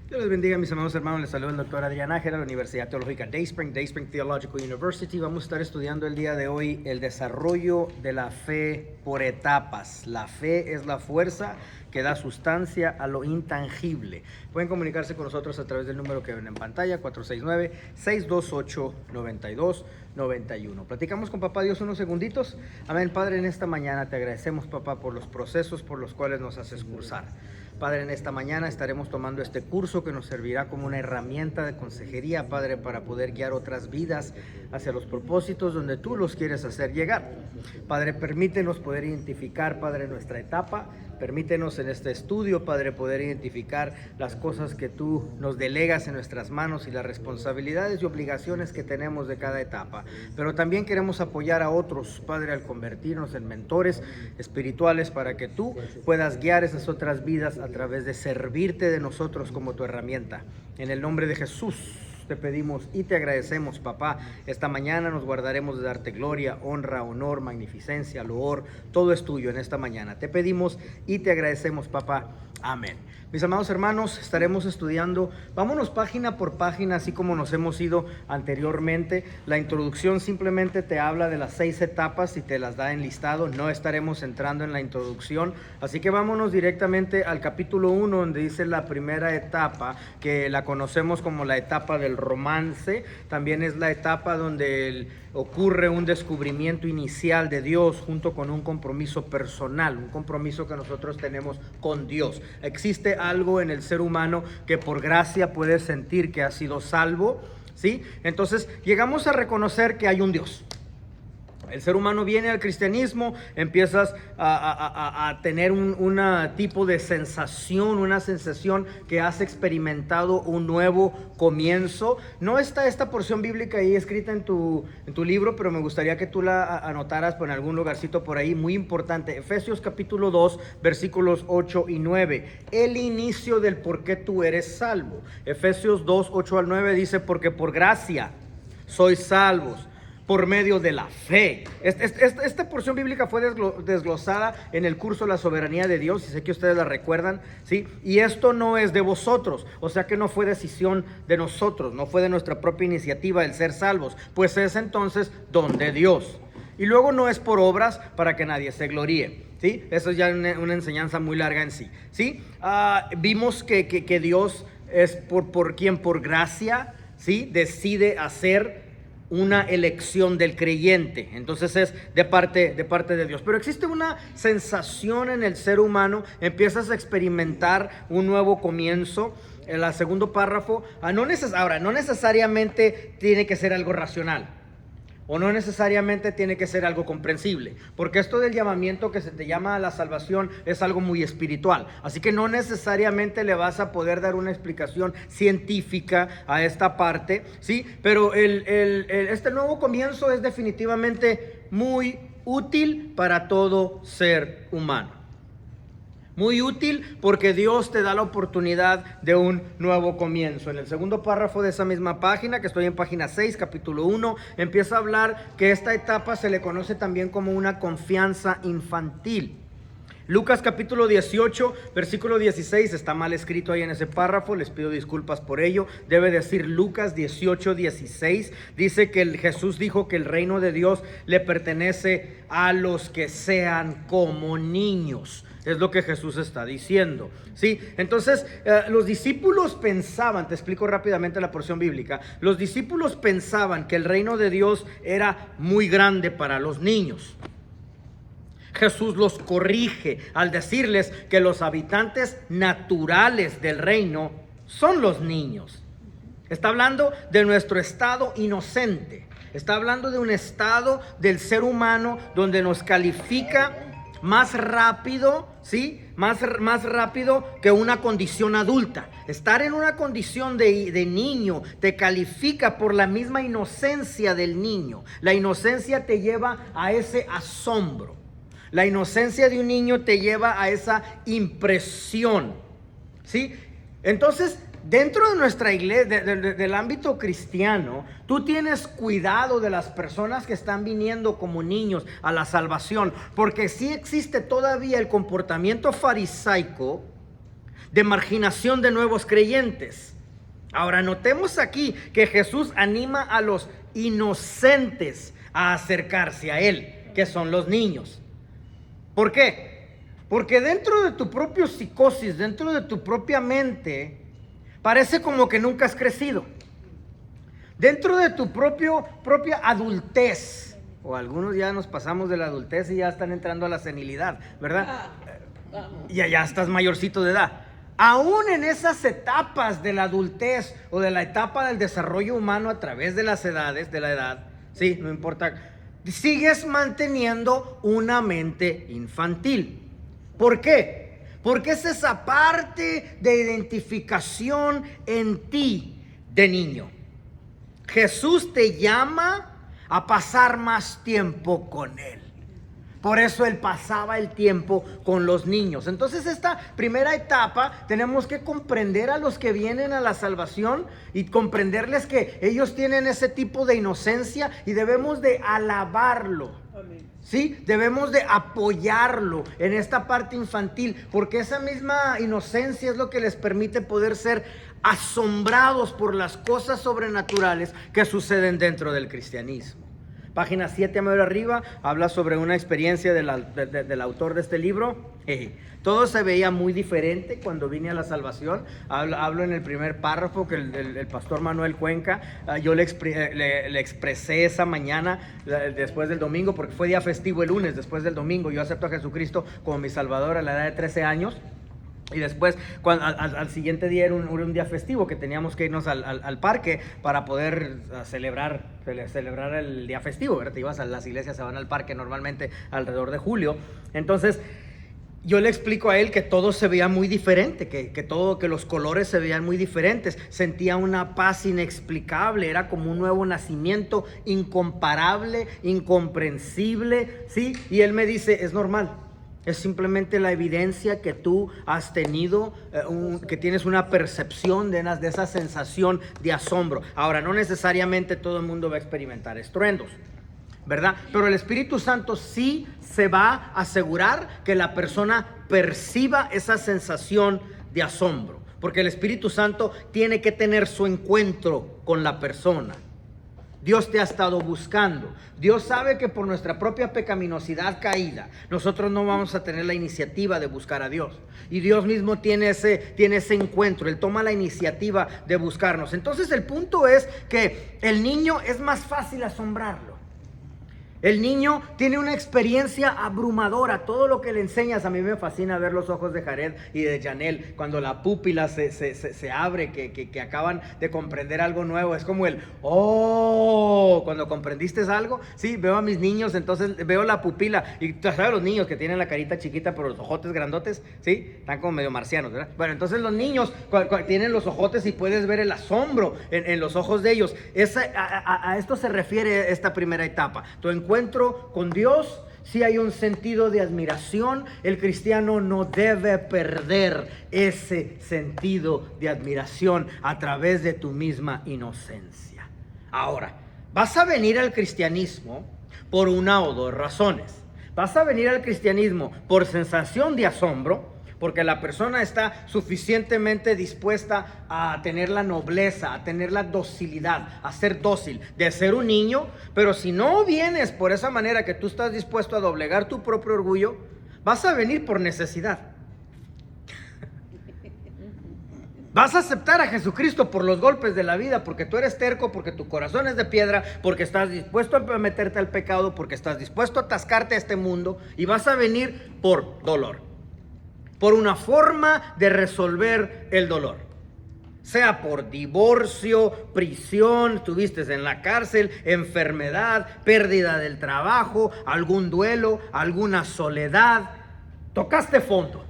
Dios les bendiga, mis amados hermanos. Les saluda el doctor Adrián Nájera de la Universidad Teológica Dayspring Theological University. Vamos a estar estudiando el día de hoy el desarrollo de la fe por etapas. La fe es la fuerza que da sustancia a lo intangible. Pueden comunicarse con nosotros a través del número que ven en pantalla, 469-628-9291. Platicamos con Papá Dios unos segunditos. Amén, Padre, en esta mañana te agradecemos, Papá, por los procesos por los cuales nos haces cursar. Padre, en esta mañana estaremos tomando este curso que nos servirá como una herramienta de consejería, Padre, para poder guiar otras vidas hacia los propósitos donde tú los quieres hacer llegar. Padre, permítenos poder identificar, Padre, nuestra etapa. Permítenos en este estudio, Padre, poder identificar las cosas que tú nos delegas en nuestras manos y las responsabilidades y obligaciones que tenemos de cada etapa. Pero también queremos apoyar a otros, Padre, al convertirnos en mentores espirituales para que tú puedas guiar esas otras vidas a través de servirte de nosotros como tu herramienta. En el nombre de Jesús te pedimos y te agradecemos, Papá. Esta mañana nos guardaremos de darte gloria, honra, honor, magnificencia, loor. Todo es tuyo en esta mañana. Te pedimos y te agradecemos, Papá. Amén. Mis amados hermanos, estaremos estudiando, vámonos página por página, así como nos hemos ido anteriormente. La introducción simplemente te habla de las 6 etapas y te las da en listado. No estaremos entrando en la introducción, así que vámonos directamente al capítulo 1, donde dice la primera etapa, que la conocemos como la etapa del romance. También es la etapa donde ocurre un descubrimiento inicial de Dios junto con un compromiso personal, un compromiso que nosotros tenemos con Dios. Existe algo en el ser humano que por gracia puede sentir que ha sido salvo, ¿sí? Entonces llegamos a reconocer que hay un Dios. El ser humano viene al cristianismo, empiezas a tener un tipo de sensación, una sensación que has experimentado un nuevo comienzo. No está esta porción bíblica ahí escrita en tu libro, pero me gustaría que tú la anotaras en algún lugarcito por ahí, muy importante. Efesios capítulo 2, versículos 8 y 9. El inicio del por qué tú eres salvo. Efesios 2, 8 al 9 dice, porque por gracia sois salvos por medio de la fe. Esta porción bíblica fue desglosada en el curso La soberanía de Dios, y sé que ustedes la recuerdan, ¿sí? Y esto no es de vosotros, o sea que no fue decisión de nosotros, no fue de nuestra propia iniciativa el ser salvos, pues es entonces don de Dios. Y luego no es por obras para que nadie se gloríe, ¿sí? Eso es ya una enseñanza muy larga en sí, ¿sí? Vimos que Dios es por quien por gracia, ¿sí? Decide hacer una elección del creyente. Entonces es de parte de Dios. Pero existe una sensación en el ser humano, empiezas a experimentar un nuevo comienzo. En el segundo párrafo, no necesariamente tiene que ser algo racional, o no necesariamente tiene que ser algo comprensible, porque esto del llamamiento que se te llama a la salvación es algo muy espiritual, así que no necesariamente le vas a poder dar una explicación científica a esta parte, ¿sí? Pero este nuevo comienzo es definitivamente muy útil para todo ser humano. Muy útil porque Dios te da la oportunidad de un nuevo comienzo. En el segundo párrafo de esa misma página, que estoy en página 6, capítulo 1, empieza a hablar que esta etapa se le conoce también como una confianza infantil. Lucas capítulo 18, versículo 16, está mal escrito ahí en ese párrafo, les pido disculpas por ello, debe decir Lucas 18, 16, dice que Jesús dijo que el reino de Dios le pertenece a los que sean como niños. Es lo que Jesús está diciendo, ¿sí? Entonces, los discípulos pensaban, te explico rápidamente la porción bíblica, los discípulos pensaban que el reino de Dios era muy grande para los niños. Jesús los corrige al decirles que los habitantes naturales del reino son los niños. Está hablando de nuestro estado inocente, está hablando de un estado del ser humano donde nos califica más rápido, ¿sí? Más rápido que una condición adulta. Estar en una condición de niño te califica por la misma inocencia del niño. La inocencia te lleva a ese asombro. La inocencia de un niño te lleva a esa impresión, ¿sí? Entonces, dentro de nuestra iglesia, del ámbito cristiano, tú tienes cuidado de las personas que están viniendo como niños a la salvación, porque sí existe todavía el comportamiento farisaico de marginación de nuevos creyentes. Ahora notemos aquí que Jesús anima a los inocentes a acercarse a Él, que son los niños. ¿Por qué? Porque dentro de tu propio psicosis, dentro de tu propia mente, parece como que nunca has crecido. Dentro de tu propia adultez, o algunos ya nos pasamos de la adultez y ya están entrando a la senilidad, ¿verdad? Y ya estás mayorcito de edad. Aún en esas etapas de la adultez o de la etapa del desarrollo humano a través de las edades, de la edad, sí, no importa, sigues manteniendo una mente infantil. ¿Por qué? Porque es esa parte de identificación en ti de niño. Jesús te llama a pasar más tiempo con Él. Por eso Él pasaba el tiempo con los niños. Entonces esta primera etapa tenemos que comprender a los que vienen a la salvación y comprenderles que ellos tienen ese tipo de inocencia y debemos de alabarlo. Amén. ¿Sí? Debemos de apoyarlo en esta parte infantil, porque esa misma inocencia es lo que les permite poder ser asombrados por las cosas sobrenaturales que suceden dentro del cristianismo. Página 7 a medio arriba habla sobre una experiencia del autor de este libro. Todo se veía muy diferente cuando vine a la salvación. Hablo en el primer párrafo que el pastor Manuel Cuenca, yo le expresé esa mañana después del domingo, porque fue día festivo el lunes, después del domingo. Yo acepto a Jesucristo como mi Salvador a la edad de 13 años. Y después, al siguiente día era un día festivo que teníamos que irnos al parque para poder celebrar el día festivo, ¿verdad? Te ibas a las iglesias, se van al parque normalmente alrededor de julio. Entonces, yo le explico a él que todo se veía muy diferente, que los colores se veían muy diferentes. Sentía una paz inexplicable, era como un nuevo nacimiento, incomparable, incomprensible, ¿sí? Y él me dice, es normal. Es simplemente la evidencia que tú has tenido, que tienes una percepción de esa sensación de asombro. Ahora, no necesariamente todo el mundo va a experimentar estruendos, ¿verdad? Pero el Espíritu Santo sí se va a asegurar que la persona perciba esa sensación de asombro. Porque el Espíritu Santo tiene que tener su encuentro con la persona. Dios te ha estado buscando. Dios sabe que por nuestra propia pecaminosidad caída, nosotros no vamos a tener la iniciativa de buscar a Dios. Y Dios mismo tiene ese encuentro. Él toma la iniciativa de buscarnos. Entonces el punto es que el niño es más fácil asombrarlo. El niño tiene una experiencia abrumadora. Todo lo que le enseñas, a mí me fascina ver los ojos de Jared y de Janel cuando la pupila se abre, que acaban de comprender algo nuevo. Es como cuando comprendiste algo. Sí, veo a mis niños, entonces veo la pupila. Y tú sabes, los niños que tienen la carita chiquita pero los ojotes grandotes, sí, están como medio marcianos, ¿verdad? Bueno, entonces los niños tienen los ojotes y puedes ver el asombro en los ojos de ellos. A esto se refiere esta primera etapa. Tu encuentro con Dios, si hay un sentido de admiración. El cristiano no debe perder ese sentido de admiración a través de tu misma inocencia. Ahora, vas a venir al cristianismo por una o dos razones. Vas a venir al cristianismo por sensación de asombro, porque la persona está suficientemente dispuesta a tener la nobleza, a tener la docilidad, a ser dócil, de ser un niño. Pero si no vienes por esa manera que tú estás dispuesto a doblegar tu propio orgullo, vas a venir por necesidad. Vas a aceptar a Jesucristo por los golpes de la vida, porque tú eres terco, porque tu corazón es de piedra, porque estás dispuesto a meterte al pecado, porque estás dispuesto a atascarte a este mundo, y vas a venir por dolor. Por una forma de resolver el dolor, sea por divorcio, prisión, estuviste en la cárcel, enfermedad, pérdida del trabajo, algún duelo, alguna soledad, tocaste fondo,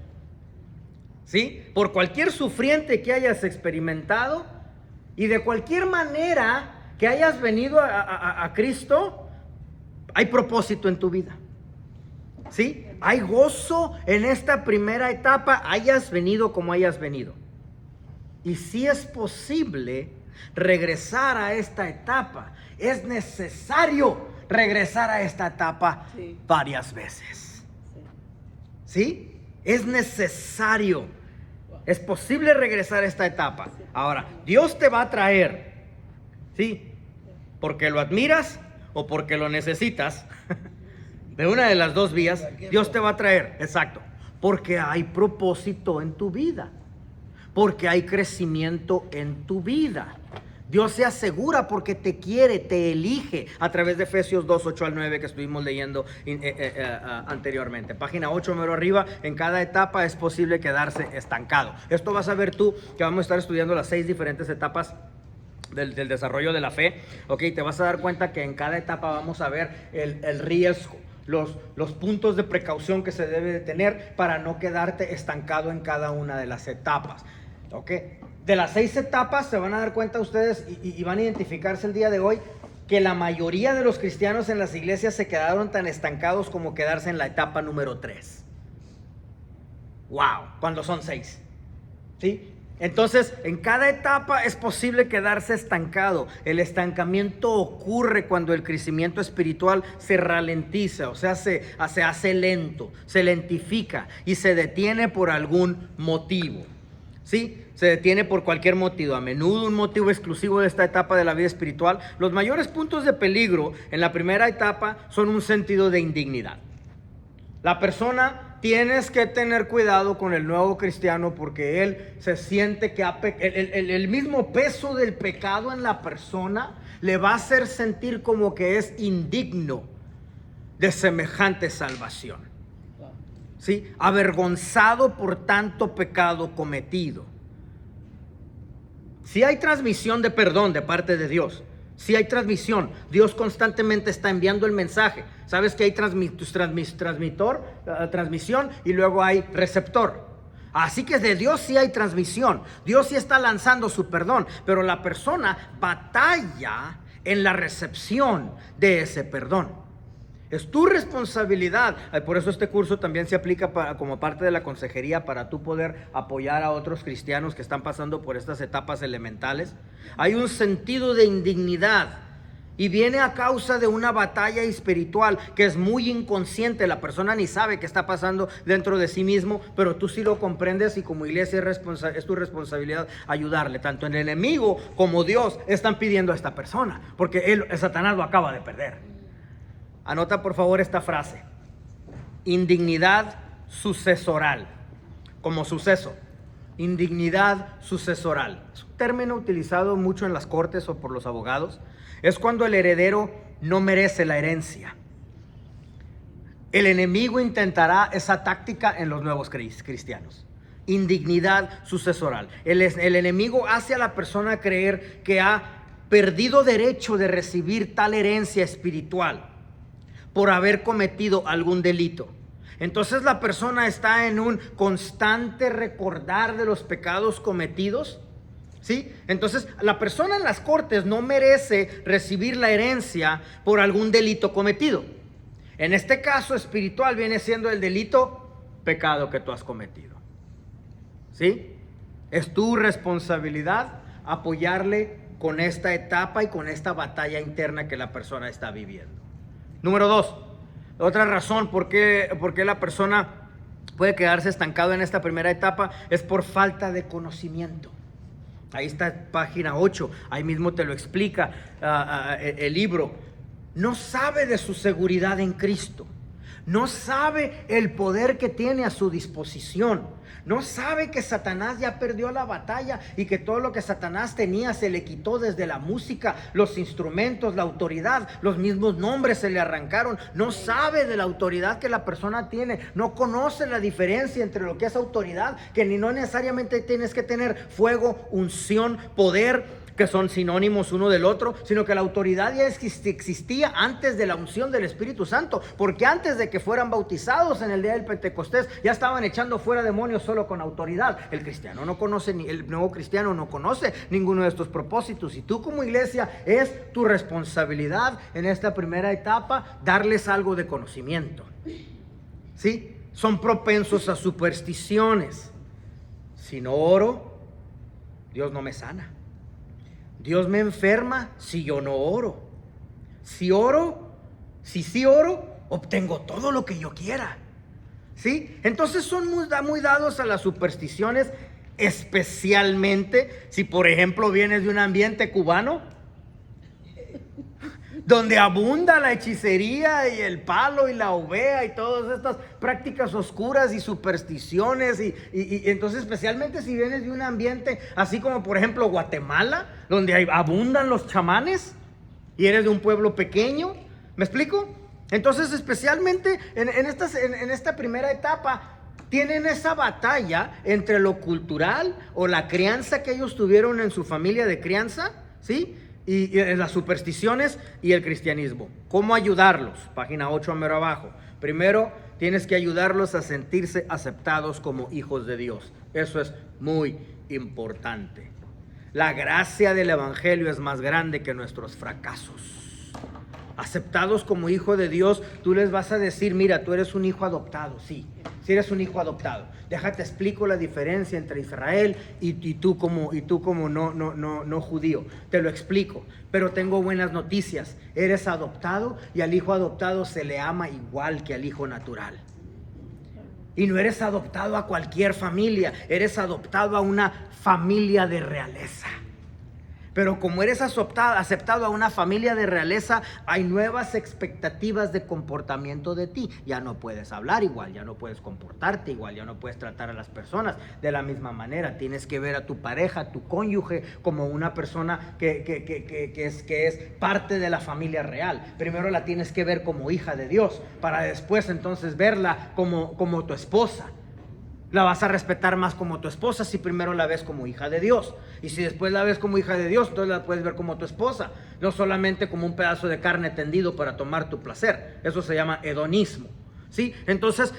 ¿sí? Por cualquier sufriente que hayas experimentado y de cualquier manera que hayas venido a Cristo, hay propósito en tu vida. ¿Sí? Hay gozo en esta primera etapa, hayas venido como hayas venido. Y si es posible regresar a esta etapa, es necesario regresar a esta etapa varias veces. ¿Sí? Es necesario. Es posible regresar a esta etapa. Ahora, Dios te va a traer, ¿sí? Porque lo admiras o porque lo necesitas. De una de las dos vías, Dios te va a traer, exacto. Porque hay propósito en tu vida. Porque hay crecimiento en tu vida. Dios se asegura porque te quiere, te elige a través de Efesios 2, 8 al 9 que estuvimos leyendo anteriormente. Página 8, mero arriba, en cada etapa es posible quedarse estancado. Esto vas a ver tú, que vamos a estar estudiando las 6 diferentes etapas del desarrollo de la fe. Ok, te vas a dar cuenta que en cada etapa vamos a ver el riesgo. Los puntos de precaución que se debe de tener para no quedarte estancado en cada una de las etapas. Ok, de las 6 etapas se van a dar cuenta ustedes y van a identificarse el día de hoy que la mayoría de los cristianos en las iglesias se quedaron tan estancados como quedarse en la etapa número 3. Wow, cuando son 6. ¿Sí? Entonces, en cada etapa es posible quedarse estancado. El estancamiento ocurre cuando el crecimiento espiritual se ralentiza, o sea, se hace lento, se lentifica y se detiene por algún motivo. ¿Sí? Se detiene por cualquier motivo, a menudo un motivo exclusivo de esta etapa de la vida espiritual. Los mayores puntos de peligro en la primera etapa son un sentido de indignidad. La persona, tienes que tener cuidado con el nuevo cristiano porque él se siente que el mismo peso del pecado en la persona le va a hacer sentir como que es indigno de semejante salvación. ¿Sí? Avergonzado por tanto pecado cometido. Si hay transmisión de perdón de parte de Dios, si hay transmisión, Dios constantemente está enviando el mensaje. Sabes que hay transmisión y luego hay receptor. Así que de Dios sí hay transmisión, Dios sí está lanzando su perdón, pero la persona batalla en la recepción de ese perdón. Es tu responsabilidad. Por eso este curso también se aplica como parte de la consejería para tú poder apoyar a otros cristianos que están pasando por estas etapas elementales. Hay un sentido de indignidad y viene a causa de una batalla espiritual que es muy inconsciente. La persona ni sabe qué está pasando dentro de sí mismo, pero tú sí lo comprendes y como iglesia es tu responsabilidad ayudarle. Tanto el enemigo como Dios están pidiendo a esta persona porque Satanás lo acaba de perder. Anota por favor esta frase: indignidad sucesoral, como suceso, indignidad sucesoral. Es un término utilizado mucho en las cortes o por los abogados. Es cuando el heredero no merece la herencia. El enemigo intentará esa táctica en los nuevos cristianos. Indignidad sucesoral. El enemigo hace a la persona creer que ha perdido derecho de recibir tal herencia espiritual por haber cometido algún delito. Entonces la persona está en un constante recordar de los pecados cometidos, ¿sí? Entonces la persona en las cortes no merece recibir la herencia por algún delito cometido. En este caso espiritual viene siendo el delito, pecado que tú has cometido, ¿sí? Es tu responsabilidad apoyarle con esta etapa y con esta batalla interna que la persona está viviendo. Número 2, otra razón por qué la persona puede quedarse estancado en esta primera etapa es por falta de conocimiento. Ahí está página 8, ahí mismo te lo explica el libro. No sabe de su seguridad en Cristo. No sabe el poder que tiene a su disposición. No sabe que Satanás ya perdió la batalla y que todo lo que Satanás tenía se le quitó, desde la música, los instrumentos, la autoridad, los mismos nombres se le arrancaron. No sabe de la autoridad que la persona tiene. No conoce la diferencia entre lo que es autoridad, que no necesariamente tienes que tener fuego, unción, poder, que son sinónimos uno del otro, sino que la autoridad ya existía antes de la unción del Espíritu Santo, porque antes de que fueran bautizados en el día del Pentecostés, ya estaban echando fuera demonios solo con autoridad. El nuevo cristiano no conoce ninguno de estos propósitos, y tú como iglesia es tu responsabilidad en esta primera etapa darles algo de conocimiento, ¿sí? Son propensos a supersticiones. Si no oro, Dios no me sana. Dios me enferma si yo no oro. Si sí oro, obtengo todo lo que yo quiera, ¿sí? Entonces son muy dados a las supersticiones Especialmente si, por ejemplo, vienes de un ambiente cubano, donde abunda la hechicería y el palo y la ovea y todas estas prácticas oscuras y supersticiones. Y entonces, especialmente si vienes de un ambiente así como, por ejemplo, Guatemala, donde abundan los chamanes y eres de un pueblo pequeño. ¿Me explico? Entonces, especialmente en esta primera etapa, tienen esa batalla entre lo cultural o la crianza que ellos tuvieron en su familia de crianza, ¿sí? Y las supersticiones y el cristianismo. ¿Cómo ayudarlos? Página 8 mero abajo. Primero, tienes que ayudarlos a sentirse aceptados como hijos de Dios. Eso es muy importante. La gracia del evangelio es más grande que nuestros fracasos. Aceptados como hijo de Dios, tú les vas a decir, mira, tú eres un hijo adoptado. Sí eres un hijo adoptado. Déjate explico la diferencia entre Israel y tú como no judío. Te lo explico, pero tengo buenas noticias. Eres adoptado y al hijo adoptado se le ama igual que al hijo natural. Y no eres adoptado a cualquier familia, eres adoptado a una familia de realeza. Pero como eres aceptado a una familia de realeza, hay nuevas expectativas de comportamiento de ti. Ya no puedes hablar igual, ya no puedes comportarte igual, ya no puedes tratar a las personas de la misma manera. Tienes que ver a tu pareja, a tu cónyuge, como una persona que es parte de la familia real. Primero la tienes que ver como hija de Dios, para después entonces verla como tu esposa. La vas a respetar más como tu esposa si primero la ves como hija de Dios. Y si después la ves como hija de Dios, entonces la puedes ver como tu esposa. No solamente como un pedazo de carne tendido para tomar tu placer. Eso se llama hedonismo. ¿Sí? Entonces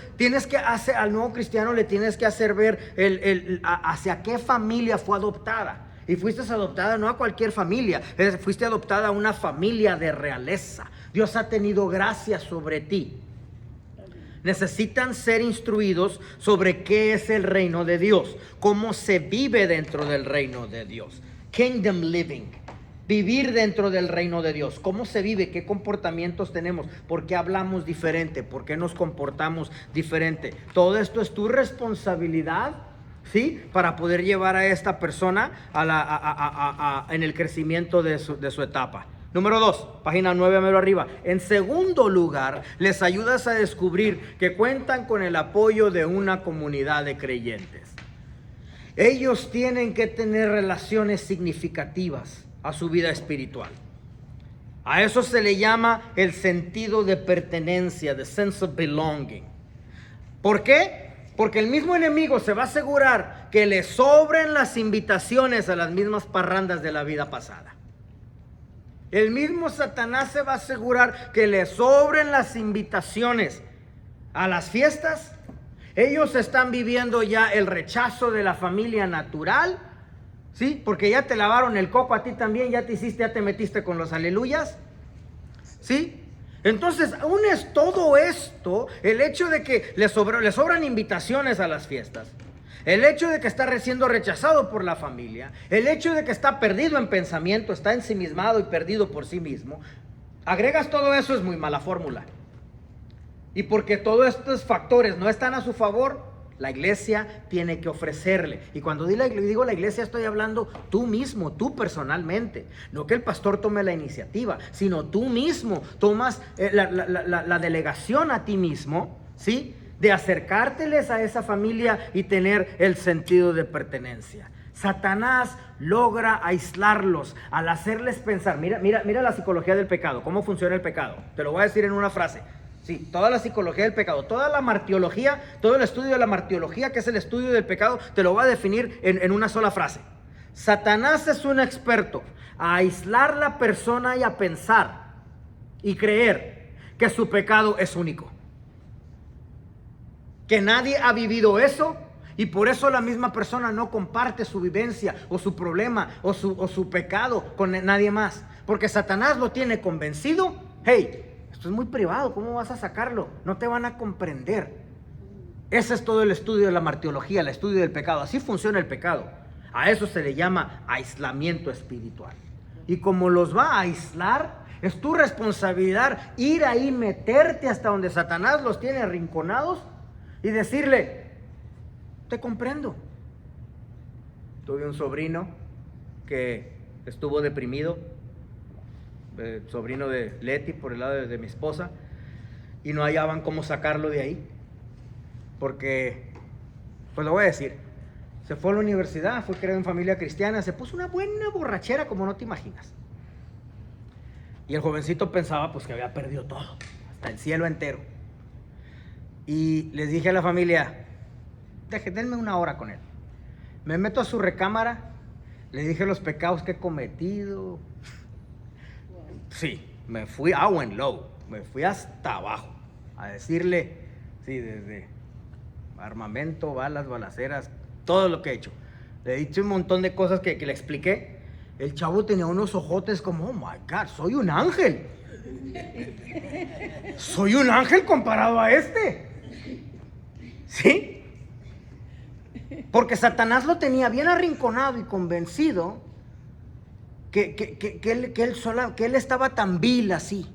al nuevo cristiano le tienes que hacer ver hacia qué familia fue adoptada. Y fuiste adoptada no a cualquier familia, fuiste adoptada a una familia de realeza. Dios ha tenido gracia sobre ti. Necesitan ser instruidos sobre qué es el reino de Dios, cómo se vive dentro del reino de Dios. Kingdom living, vivir dentro del reino de Dios. ¿Cómo se vive? ¿Qué comportamientos tenemos? ¿Por qué hablamos diferente? ¿Por qué nos comportamos diferente? Todo esto es tu responsabilidad, ¿sí? Para poder llevar a esta persona en el crecimiento de su etapa. Número 2, página 9 mero arriba. En segundo lugar, les ayudas a descubrir que cuentan con el apoyo de una comunidad de creyentes. Ellos tienen que tener relaciones significativas a su vida espiritual. A eso se le llama el sentido de pertenencia, the sense of belonging. ¿Por qué? Porque el mismo enemigo se va a asegurar que le sobren las invitaciones a las mismas parrandas de la vida pasada. El mismo Satanás se va a asegurar que le sobren las invitaciones a las fiestas. Ellos están viviendo ya el rechazo de la familia natural, ¿sí? Porque ya te lavaron el coco a ti también, ya te metiste con los aleluyas, ¿sí? Entonces, unes todo esto, el hecho de que le sobran invitaciones a las fiestas, el hecho de que está siendo rechazado por la familia, el hecho de que está perdido en pensamiento, está ensimismado y perdido por sí mismo, agregas todo eso, es muy mala fórmula. Y porque todos estos factores no están a su favor, la iglesia tiene que ofrecerle. Y cuando digo la iglesia, estoy hablando tú mismo, tú personalmente. No que el pastor tome la iniciativa, sino tú mismo tomas la delegación a ti mismo, ¿sí? De acercárteles a esa familia y tener el sentido de pertenencia. Satanás logra aislarlos al hacerles pensar. Mira la psicología del pecado, cómo funciona el pecado. Te lo voy a decir en una frase. Sí, toda la psicología del pecado, toda la martiología, todo el estudio de la martiología, que es el estudio del pecado, te lo voy a definir en una sola frase. Satanás es un experto a aislar la persona y a pensar y creer que su pecado es único. Que nadie ha vivido eso y por eso la misma persona no comparte su vivencia o su problema o su pecado con nadie más. Porque Satanás lo tiene convencido. Hey, esto es muy privado, ¿cómo vas a sacarlo? No te van a comprender. Ese es todo el estudio de la martiología, el estudio del pecado. Así funciona el pecado. A eso se le llama aislamiento espiritual. Y como los va a aislar, es tu responsabilidad ir ahí, meterte hasta donde Satanás los tiene arrinconados y decirle: te comprendo, Tuve un sobrino que estuvo deprimido, sobrino de Leti por el lado de mi esposa, y no hallaban cómo sacarlo de ahí, porque, pues lo voy a decir, se fue a la universidad, fue criado en familia cristiana, se puso una buena borrachera como no te imaginas. Y el jovencito pensaba pues que había perdido todo, hasta el cielo entero. Y les dije a la familia, denme una hora con él. Me meto a su recámara, le dije los pecados que he cometido. Sí, me fui high and low, me fui hasta abajo a decirle, sí, desde armamento, balas, balaceras, todo lo que he hecho. Le he dicho un montón de cosas que le expliqué. El chavo tenía unos ojotes como, oh my God, soy un ángel. Soy un ángel comparado a este. ¿Sí? Porque Satanás lo tenía bien arrinconado y convencido que él estaba tan vil así.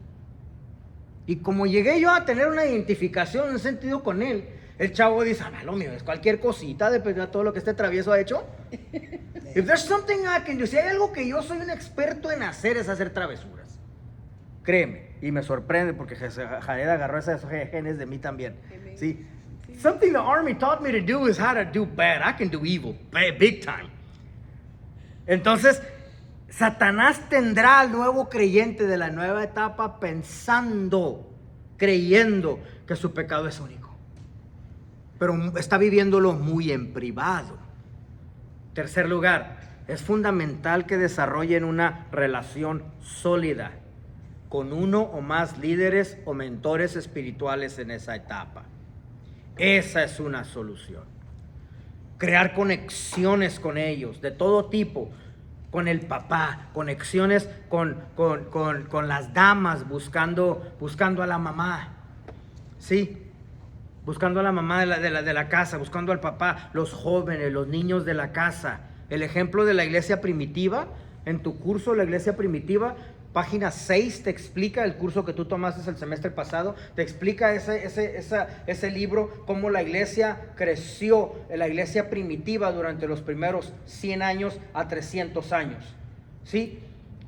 Y como llegué yo a tener una identificación, un sentido con él, el chavo dice, lo mío es cualquier cosita, depende de todo lo que este travieso ha hecho. If there's something I can do, si hay algo que yo soy un experto en hacer, es hacer travesuras. Créeme, y me sorprende porque Jared agarró esos genes de mí también. ¿Sí? Something the army taught me to do is how to do bad. I can do evil, big time. Entonces, Satanás tendrá al nuevo creyente de la nueva etapa pensando, creyendo que su pecado es único. Pero está viviéndolo muy en privado. Tercer lugar, es fundamental que desarrollen una relación sólida con uno o más líderes o mentores espirituales en esa etapa. Esa es una solución. Crear conexiones con ellos de todo tipo, con el papá, conexiones con las damas, buscando a la mamá, ¿sí? Buscando a la mamá de la casa, buscando al papá, los jóvenes, los niños de la casa. El ejemplo de la iglesia primitiva, en tu curso, la iglesia primitiva, página 6 te explica, el curso que tú tomaste el semestre pasado, te explica ese libro, cómo la iglesia creció, la iglesia primitiva durante los primeros 100 años a 300 años, ¿sí?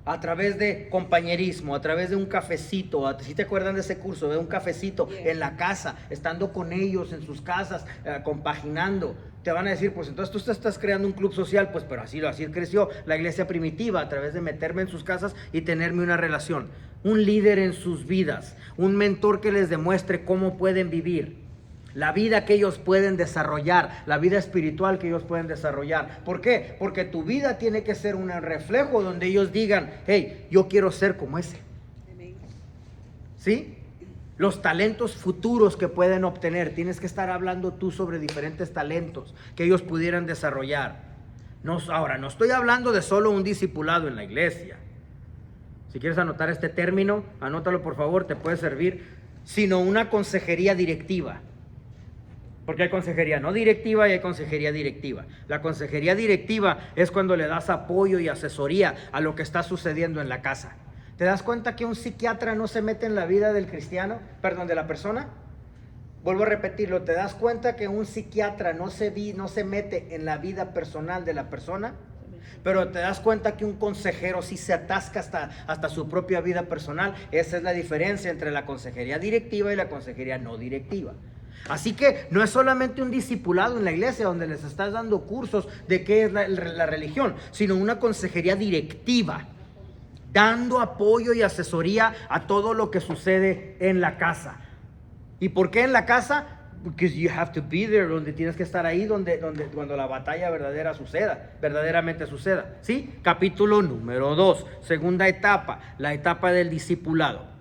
A través de compañerismo, a través de un cafecito. ¿Sí te acuerdan de ese curso? De un cafecito en la casa, estando con ellos en sus casas, compaginando. Te van a decir, pues entonces tú te estás creando un club social. Pues pero así creció la iglesia primitiva, a través de meterme en sus casas y tenerme una relación. Un líder en sus vidas, un mentor que les demuestre cómo pueden vivir la vida que ellos pueden desarrollar, la vida espiritual que ellos pueden desarrollar. ¿Por qué? Porque tu vida tiene que ser un reflejo donde ellos digan, hey, yo quiero ser como ese. ¿Sí? Los talentos futuros que pueden obtener, tienes que estar hablando tú sobre diferentes talentos que ellos pudieran desarrollar. Ahora, no estoy hablando de solo un discipulado en la iglesia. Si quieres anotar este término, anótalo por favor, te puede servir, sino una consejería directiva. Porque hay consejería no directiva y hay consejería directiva. La consejería directiva es cuando le das apoyo y asesoría a lo que está sucediendo en la casa. ¿Te das cuenta que un psiquiatra no se mete en la vida del cristiano? Perdón, de la persona. Vuelvo a repetirlo. ¿Te das cuenta que un psiquiatra no se mete en la vida personal de la persona? Pero te das cuenta que un consejero sí se atasca hasta su propia vida personal. Esa es la diferencia entre la consejería directiva y la consejería no directiva. Así que no es solamente un discipulado en la iglesia donde les estás dando cursos de qué es la religión, sino una consejería directiva, dando apoyo y asesoría a todo lo que sucede en la casa. ¿Y por qué en la casa? Because you have to be there, donde tienes que estar ahí, cuando la batalla verdaderamente suceda. ¿Sí? Capítulo número 2, segunda etapa, la etapa del discipulado.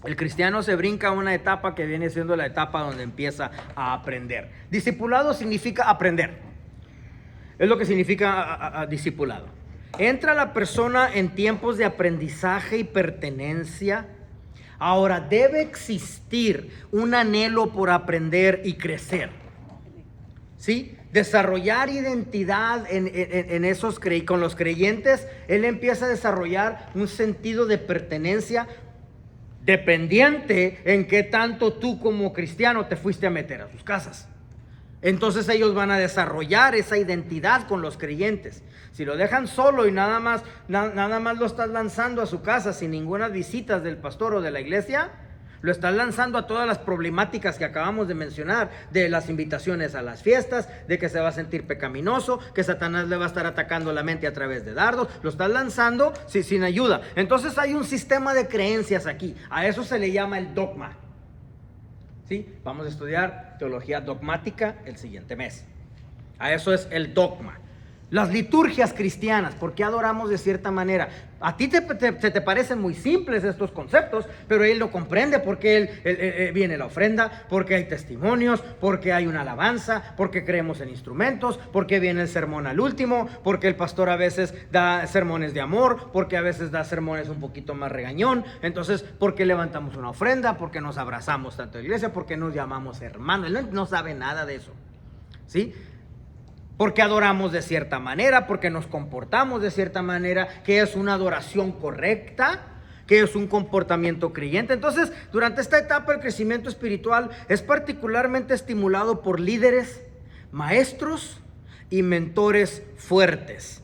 El cristiano se brinca a una etapa que viene siendo la etapa donde empieza a aprender. Discipulado significa aprender. Es lo que significa discipulado. Entra la persona en tiempos de aprendizaje y pertenencia. Ahora, debe existir un anhelo por aprender y crecer. ¿Sí? Desarrollar identidad con los creyentes. Él empieza a desarrollar un sentido de pertenencia dependiente en qué tanto tú como cristiano te fuiste a meter a sus casas. Entonces ellos van a desarrollar esa identidad con los creyentes. Si lo dejan solo y nada más lo estás lanzando a su casa sin ninguna visita del pastor o de la iglesia, lo estás lanzando a todas las problemáticas que acabamos de mencionar, de las invitaciones a las fiestas, de que se va a sentir pecaminoso, que Satanás le va a estar atacando la mente a través de dardos. Lo estás lanzando sin ayuda. Entonces hay un sistema de creencias aquí. A eso se le llama el dogma. ¿Sí? Vamos a estudiar teología dogmática el siguiente mes. A eso es el dogma. Las liturgias cristianas, ¿por qué adoramos de cierta manera? A ti te parecen muy simples estos conceptos, pero él lo comprende porque viene la ofrenda, porque hay testimonios, porque hay una alabanza, porque creemos en instrumentos, porque viene el sermón al último, porque el pastor a veces da sermones de amor, porque a veces da sermones un poquito más regañón. Entonces, porque levantamos una ofrenda, porque nos abrazamos tanto en la iglesia, porque nos llamamos hermanos. Él no sabe nada de eso, ¿sí? Porque adoramos de cierta manera, porque nos comportamos de cierta manera, que es una adoración correcta, que es un comportamiento creyente. Entonces, durante esta etapa el crecimiento espiritual es particularmente estimulado por líderes, maestros y mentores fuertes.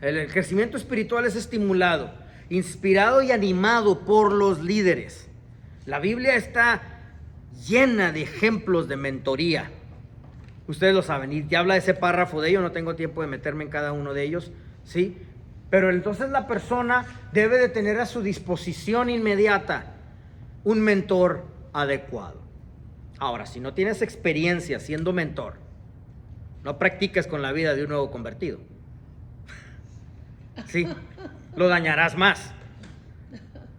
El crecimiento espiritual es estimulado, inspirado y animado por los líderes. La Biblia está llena de ejemplos de mentoría. Ustedes lo saben, y ya habla ese párrafo de ello, no tengo tiempo de meterme en cada uno de ellos, ¿sí? Pero entonces la persona debe de tener a su disposición inmediata un mentor adecuado. Ahora, si no tienes experiencia siendo mentor, no practiques con la vida de un nuevo convertido, ¿sí? Lo dañarás más.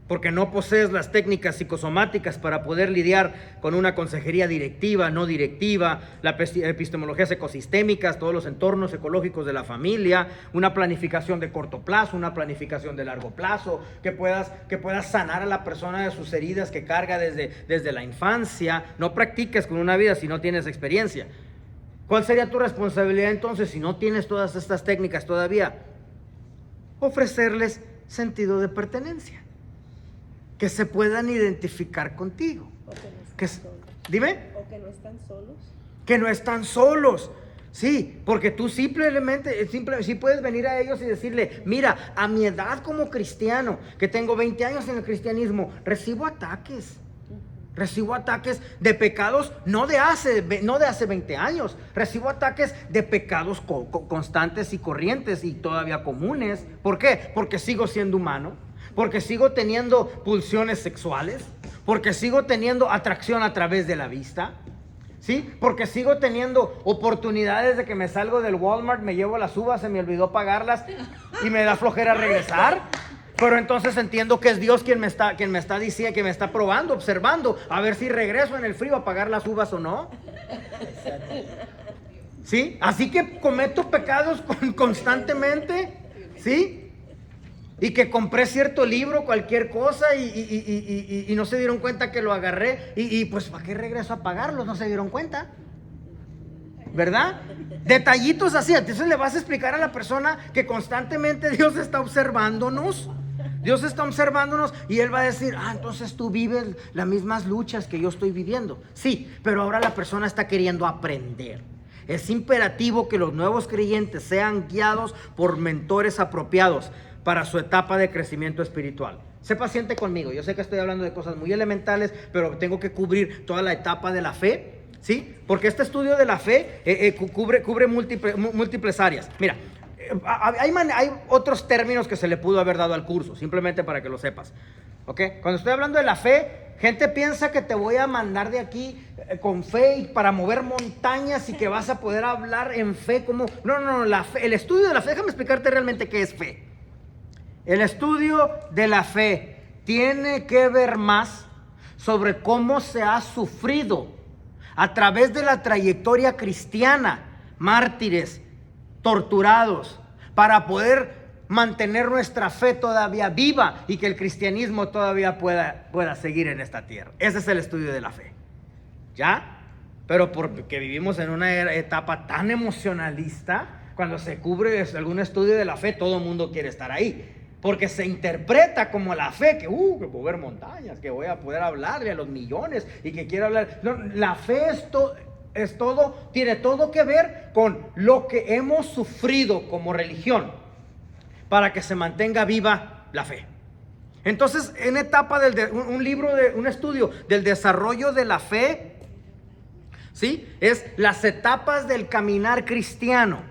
Porque no posees las técnicas psicosomáticas para poder lidiar con una consejería directiva, no directiva, la epistemologías ecosistémicas, todos los entornos ecológicos de la familia, una planificación de corto plazo, una planificación de largo plazo, que puedas sanar a la persona de sus heridas que carga desde la infancia. No practiques con una vida si no tienes experiencia. ¿Cuál sería tu responsabilidad entonces si no tienes todas estas técnicas todavía? Ofrecerles sentido de pertenencia. Que se puedan identificar contigo. O que no están solos. Dime. O que no están solos. Que no están solos. Sí, porque tú simplemente sí puedes venir a ellos y decirle, mira, a mi edad como cristiano, que tengo 20 años en el cristianismo, recibo ataques. Recibo ataques de pecados no de hace 20 años. Recibo ataques de pecados constantes y corrientes y todavía comunes. ¿Por qué? Porque sigo siendo humano. Porque sigo teniendo pulsiones sexuales, porque sigo teniendo atracción a través de la vista, ¿sí? Porque sigo teniendo oportunidades de que me salgo del Walmart, me llevo las uvas, se me olvidó pagarlas y me da flojera regresar. Pero entonces entiendo que es Dios quien me está diciendo, que me está probando, observando, a ver si regreso en el frío a pagar las uvas o no. ¿Sí? Así que cometo pecados constantemente, ¿sí? Y que compré cierto libro, cualquier cosa, y no se dieron cuenta que lo agarré. Y pues, ¿para qué regreso a pagarlos? No se dieron cuenta. ¿Verdad? Detallitos así. Entonces le vas a explicar a la persona que constantemente Dios está observándonos. Dios está observándonos y Él va a decir, entonces tú vives las mismas luchas que yo estoy viviendo. Sí, pero ahora la persona está queriendo aprender. Es imperativo que los nuevos creyentes sean guiados por mentores apropiados para su etapa de crecimiento espiritual. Sé paciente conmigo, yo sé que estoy hablando de cosas muy elementales, pero tengo que cubrir toda la etapa de la fe, ¿sí? Porque este estudio de la fe cubre múltiples áreas. Mira, hay otros términos que se le pudo haber dado al curso, simplemente para que lo sepas, ¿ok? Cuando estoy hablando de la fe, gente piensa que te voy a mandar de aquí con fe y para mover montañas y que vas a poder hablar en fe como... No, la fe, el estudio de la fe, déjame explicarte realmente qué es fe. El estudio de la fe tiene que ver más sobre cómo se ha sufrido a través de la trayectoria cristiana, mártires, torturados, para poder mantener nuestra fe todavía viva y que el cristianismo todavía pueda seguir en esta tierra. Ese es el estudio de la fe. ¿Ya? Pero porque vivimos en una etapa tan emocionalista, cuando se cubre algún estudio de la fe, todo el mundo quiere estar ahí. Porque se interpreta como la fe, que mover montañas, que voy a poder hablarle a los millones y que quiero hablar. No, la fe tiene todo que ver con lo que hemos sufrido como religión para que se mantenga viva la fe. Entonces, en etapa un estudio del desarrollo de la fe, ¿sí? Es las etapas del caminar cristiano,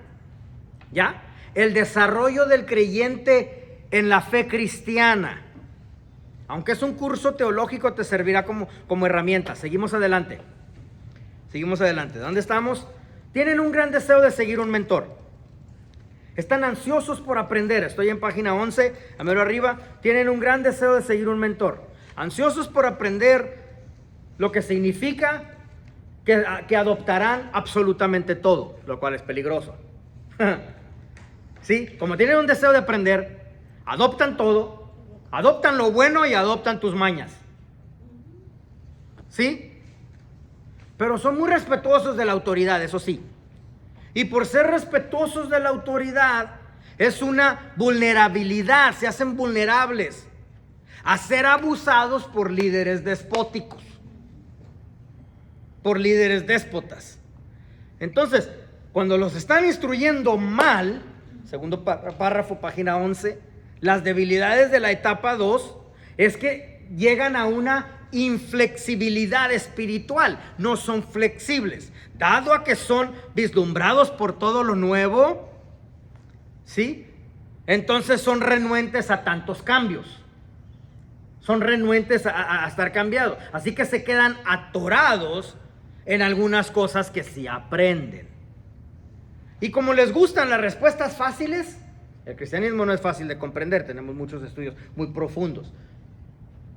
¿ya? El desarrollo del creyente en la fe cristiana. Aunque es un curso teológico, te servirá como herramienta. Seguimos adelante. ¿Dónde estamos? Tienen un gran deseo de seguir un mentor. Están ansiosos por aprender. Estoy en página 11, a mero arriba. Tienen un gran deseo de seguir un mentor. Ansiosos por aprender, lo que significa que adoptarán absolutamente todo, lo cual es peligroso. ¿Sí? Como tienen un deseo de aprender, adoptan todo, adoptan lo bueno y adoptan tus mañas. ¿Sí? Pero son muy respetuosos de la autoridad, eso sí. Y por ser respetuosos de la autoridad, es una vulnerabilidad, se hacen vulnerables a ser abusados por líderes despóticos, por líderes déspotas. Entonces, cuando los están instruyendo mal, segundo párrafo, página 11, las debilidades de la etapa 2 es que llegan a una inflexibilidad espiritual, no son flexibles, dado a que son vislumbrados por todo lo nuevo, ¿sí? Entonces son renuentes a tantos cambios, son renuentes a estar cambiados, así que se quedan atorados en algunas cosas que sí aprenden. Y como les gustan las respuestas fáciles, el cristianismo no es fácil de comprender, tenemos muchos estudios muy profundos.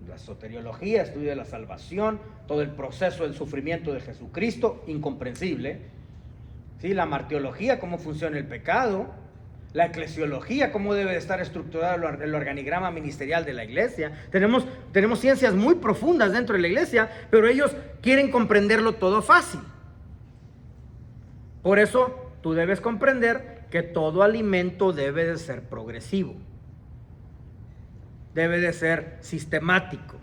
La soteriología, estudio de la salvación, todo el proceso del sufrimiento de Jesucristo, incomprensible. ¿Sí? La martiología, cómo funciona el pecado. La eclesiología, cómo debe de estar estructurado el organigrama ministerial de la iglesia. Tenemos ciencias muy profundas dentro de la iglesia, pero ellos quieren comprenderlo todo fácil. Por eso tú debes comprender que todo alimento debe de ser progresivo. Debe de ser sistemático.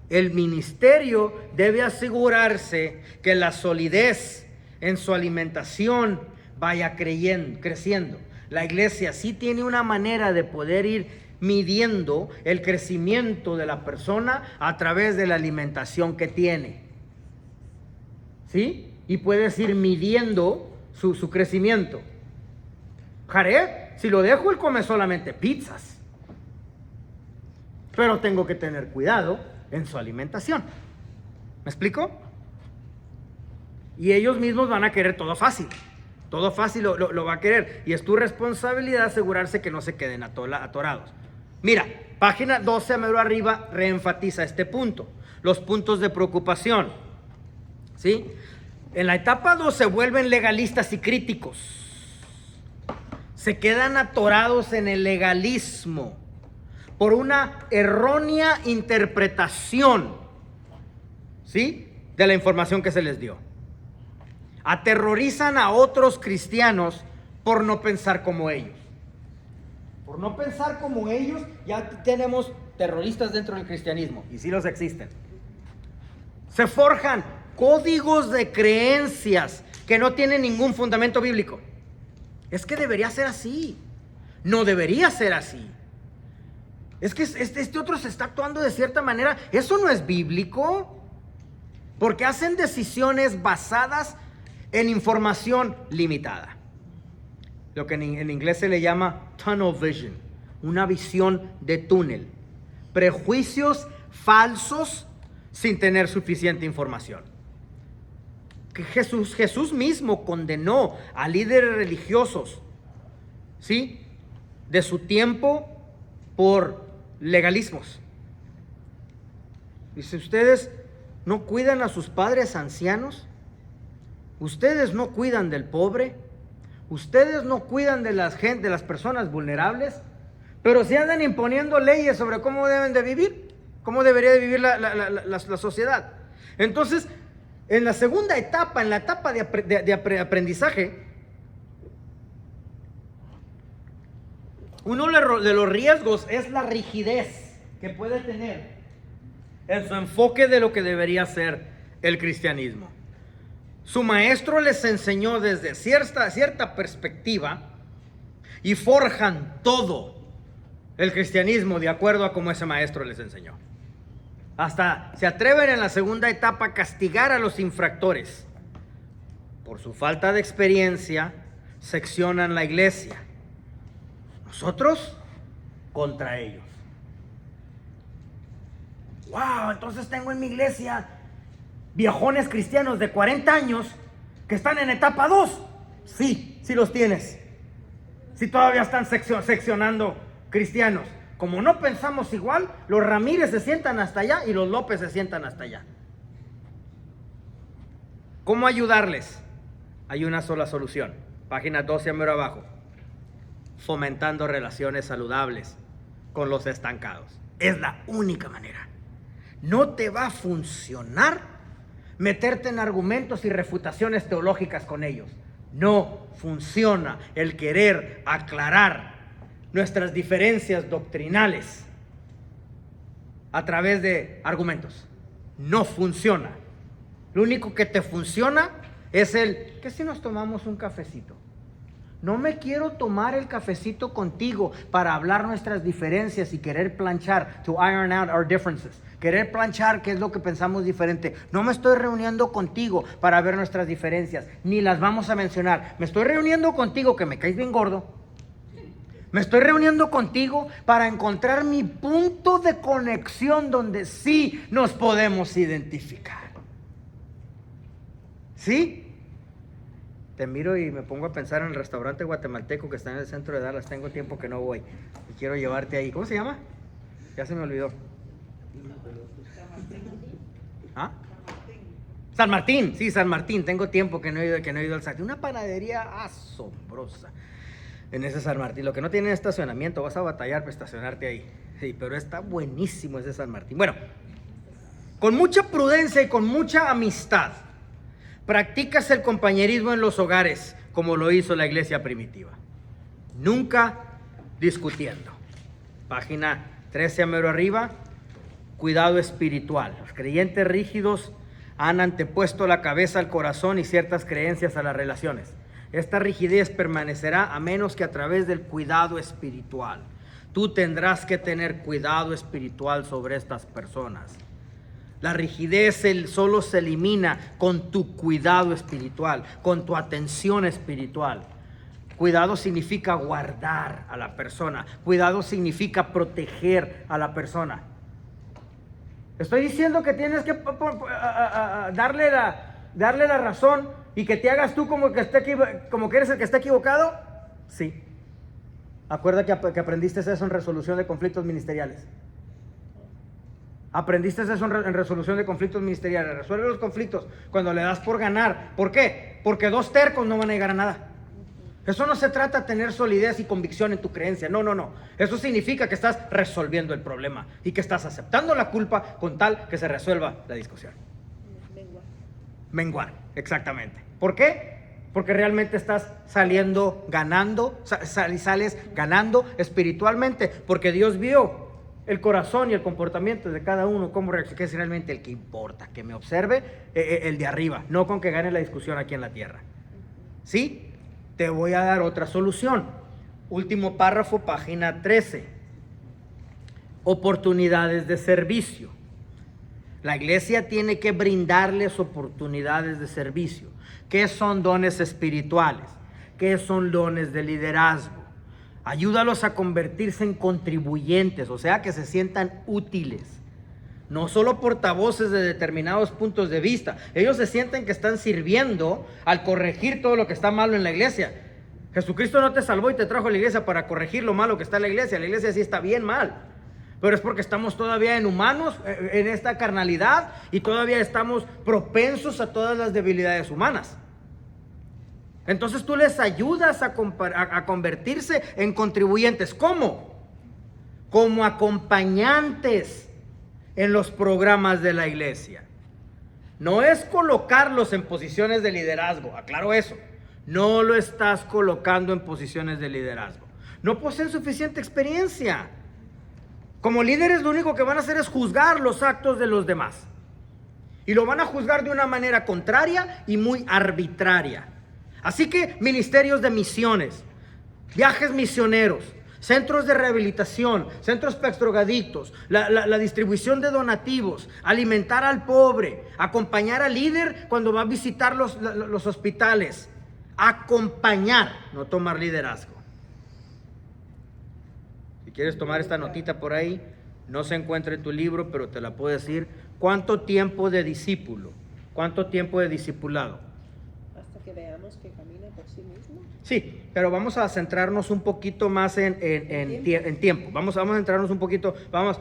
El ministerio debe asegurarse que la solidez en su alimentación vaya creciendo. La iglesia sí tiene una manera de poder ir midiendo el crecimiento de la persona a través de la alimentación que tiene. ¿Sí? Y puedes ir midiendo su crecimiento. Jared, si lo dejo, él come solamente pizzas. Pero tengo que tener cuidado en su alimentación. ¿Me explico? Y ellos mismos van a querer todo fácil. Todo fácil lo va a querer. Y es tu responsabilidad asegurarse que no se queden atorados. Mira, página 12 a medio arriba reenfatiza este punto. Los puntos de preocupación. ¿Sí? En la etapa 2 se vuelven legalistas y críticos. Se quedan atorados en el legalismo por una errónea interpretación, ¿sí?, de la información que se les dio. Aterrorizan a otros cristianos por no pensar como ellos. Por no pensar como ellos, ya tenemos terroristas dentro del cristianismo, y sí los existen. Se forjan códigos de creencias que no tienen ningún fundamento bíblico. Es que debería ser así. No debería ser así. Es que este otro se está actuando de cierta manera. Eso no es bíblico. Porque hacen decisiones basadas en información limitada. Lo que en inglés se le llama tunnel vision. Una visión de túnel. Prejuicios falsos sin tener suficiente información. Que Jesús mismo condenó a líderes religiosos, ¿sí?, de su tiempo por legalismos. Dice, ustedes no cuidan a sus padres ancianos, ustedes no cuidan del pobre, ustedes no cuidan de las personas vulnerables, pero se andan imponiendo leyes sobre cómo deben de vivir, cómo debería de vivir la sociedad. Entonces, en la segunda etapa, en la etapa de aprendizaje, uno de los riesgos es la rigidez que puede tener en su enfoque de lo que debería ser el cristianismo. Su maestro les enseñó desde cierta perspectiva y forjan todo el cristianismo de acuerdo a como ese maestro les enseñó. Hasta se atreven en la segunda etapa a castigar a los infractores. Por su falta de experiencia, seccionan la iglesia. Nosotros contra ellos. Wow, entonces tengo en mi iglesia viejones cristianos de 40 años que están en etapa 2. Sí, sí los tienes. Sí todavía están seccionando cristianos. Como no pensamos igual, los Ramírez se sientan hasta allá y los López se sientan hasta allá. ¿Cómo ayudarles? Hay una sola solución. Página 12 mero abajo. Fomentando relaciones saludables con los estancados. Es la única manera. No te va a funcionar meterte en argumentos y refutaciones teológicas con ellos. No funciona el querer aclarar nuestras diferencias doctrinales a través de argumentos. No funciona. Lo único que te funciona es ¿qué si nos tomamos un cafecito? No me quiero tomar el cafecito contigo para hablar nuestras diferencias y querer planchar, to iron out our differences. Querer planchar qué es lo que pensamos diferente. No me estoy reuniendo contigo para ver nuestras diferencias, ni las vamos a mencionar. Me estoy reuniendo contigo, que me caes bien gordo. Me estoy reuniendo contigo para encontrar mi punto de conexión donde sí nos podemos identificar. ¿Sí? Te miro y me pongo a pensar en el restaurante guatemalteco que está en el centro de Dallas. Tengo tiempo que no voy y quiero llevarte ahí. ¿Cómo se llama? Ya se me olvidó. ¿Ah? San Martín, sí, San Martín. Tengo tiempo que no he ido al SAC. Una panadería asombrosa en ese San Martín. Lo que no tiene estacionamiento, vas a batallar para estacionarte ahí. Sí, pero está buenísimo ese San Martín. Bueno, con mucha prudencia y con mucha amistad, practicas el compañerismo en los hogares, como lo hizo la iglesia primitiva. Nunca discutiendo. Página 13 a mero arriba. Cuidado espiritual. Los creyentes rígidos han antepuesto la cabeza al corazón y ciertas creencias a las relaciones. Esta rigidez permanecerá a menos que a través del cuidado espiritual. Tú tendrás que tener cuidado espiritual sobre estas personas. La rigidez solo se elimina con tu cuidado espiritual, con tu atención espiritual. Cuidado significa guardar a la persona. Cuidado significa proteger a la persona. Estoy diciendo que tienes que darle la razón y que te hagas tú como que eres el que está equivocado. Sí. Acuerda que aprendiste eso en resolución de conflictos ministeriales. Aprendiste eso en resolución de conflictos ministeriales. Resuelve los conflictos cuando le das por ganar. ¿Por qué? Porque dos tercos no van a llegar a nada. Eso no se trata de tener solidez y convicción en tu creencia. No. Eso significa que estás resolviendo el problema y que estás aceptando la culpa con tal que se resuelva la discusión. Menguar, exactamente. ¿Por qué? Porque realmente estás saliendo ganando, sales ganando espiritualmente, porque Dios vio el corazón y el comportamiento de cada uno, cómo reacciona, que es realmente el que importa, que me observe el de arriba, no con que gane la discusión aquí en la tierra. ¿Sí? Te voy a dar otra solución. Último párrafo, página 13. Oportunidades de servicio. La iglesia tiene que brindarles oportunidades de servicio. ¿Qué son dones espirituales? ¿Qué son dones de liderazgo? Ayúdalos a convertirse en contribuyentes, o sea, que se sientan útiles. No solo portavoces de determinados puntos de vista. Ellos se sienten que están sirviendo al corregir todo lo que está malo en la iglesia. Jesucristo no te salvó y te trajo a la iglesia para corregir lo malo que está en la iglesia. La iglesia sí está bien mal, pero es porque estamos todavía en humanos, en esta carnalidad, y todavía estamos propensos a todas las debilidades humanas. Entonces tú les ayudas a convertirse en contribuyentes. ¿Cómo? Como acompañantes en los programas de la iglesia. No es colocarlos en posiciones de liderazgo, aclaro eso. No lo estás colocando en posiciones de liderazgo. No poseen suficiente experiencia. Como líderes lo único que van a hacer es juzgar los actos de los demás. Y lo van a juzgar de una manera contraria y muy arbitraria. Así que ministerios de misiones, viajes misioneros, centros de rehabilitación, centros para drogadictos, la distribución de donativos, alimentar al pobre, acompañar al líder cuando va a visitar los hospitales. Acompañar, no tomar liderazgo. Si quieres tomar esta notita por ahí, no se encuentra en tu libro, pero te la puedo decir. ¿Cuánto tiempo de discípulo? ¿Cuánto tiempo de discipulado? Hasta que veamos que camina por sí mismo. Sí, pero vamos a centrarnos un poquito más en tiempo. Vamos a centrarnos un poquito, vamos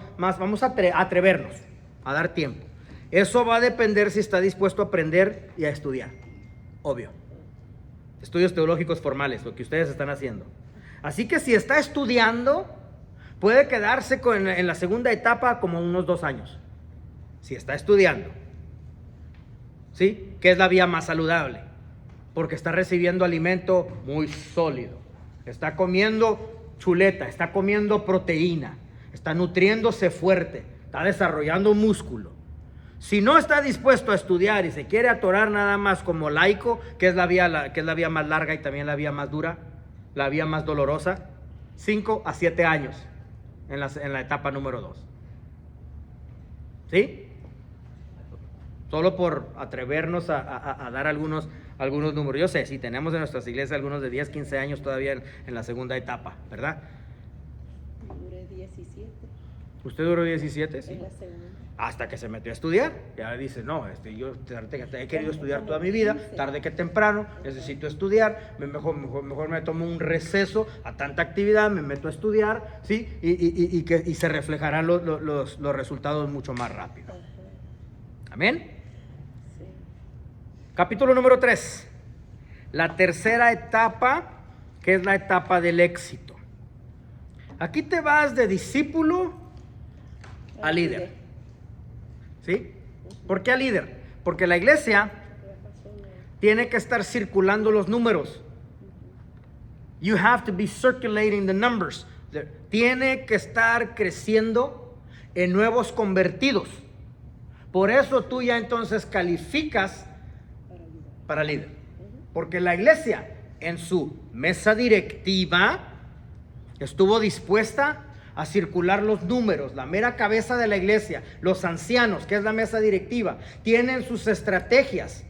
a atrevernos a dar tiempo. Eso va a depender si está dispuesto a aprender y a estudiar. Obvio. Estudios teológicos formales, lo que ustedes están haciendo. Así que si está estudiando, puede quedarse en la segunda etapa como unos 2 años. Si está estudiando, ¿sí? Que es la vía más saludable, porque está recibiendo alimento muy sólido, está comiendo chuleta, está comiendo proteína, está nutriéndose fuerte, está desarrollando músculo. Si no está dispuesto a estudiar y se quiere atorar nada más como laico, que es la vía más larga y también la vía más dura, la vía más dolorosa, 5 a 7 años en la etapa número 2. ¿Sí? Solo por atrevernos a dar algunos números. Yo sé, si tenemos en nuestras iglesias algunos de 10, 15 años todavía en la segunda etapa, ¿verdad? Duré 17. ¿Usted duró 17? Sí. En la segunda. Hasta que se metió a estudiar. Ya dice, no, yo he querido estudiar toda mi vida, tarde que temprano, necesito estudiar, mejor me tomo un receso a tanta actividad, me meto a estudiar, ¿sí? Y se reflejarán los resultados mucho más rápido. Ajá. Amén. Sí. Capítulo número 3. La tercera etapa, que es la etapa del éxito. Aquí te vas de discípulo a líder. ¿Sí? ¿Por qué a líder? Porque la iglesia tiene que estar circulando los números. You have to be circulating the numbers. Tiene que estar creciendo en nuevos convertidos. Por eso tú ya entonces calificas para líder. Porque la iglesia en su mesa directiva estuvo dispuesta a circular los números. La mera cabeza de la iglesia, los ancianos, que es la mesa directiva, tienen sus estrategias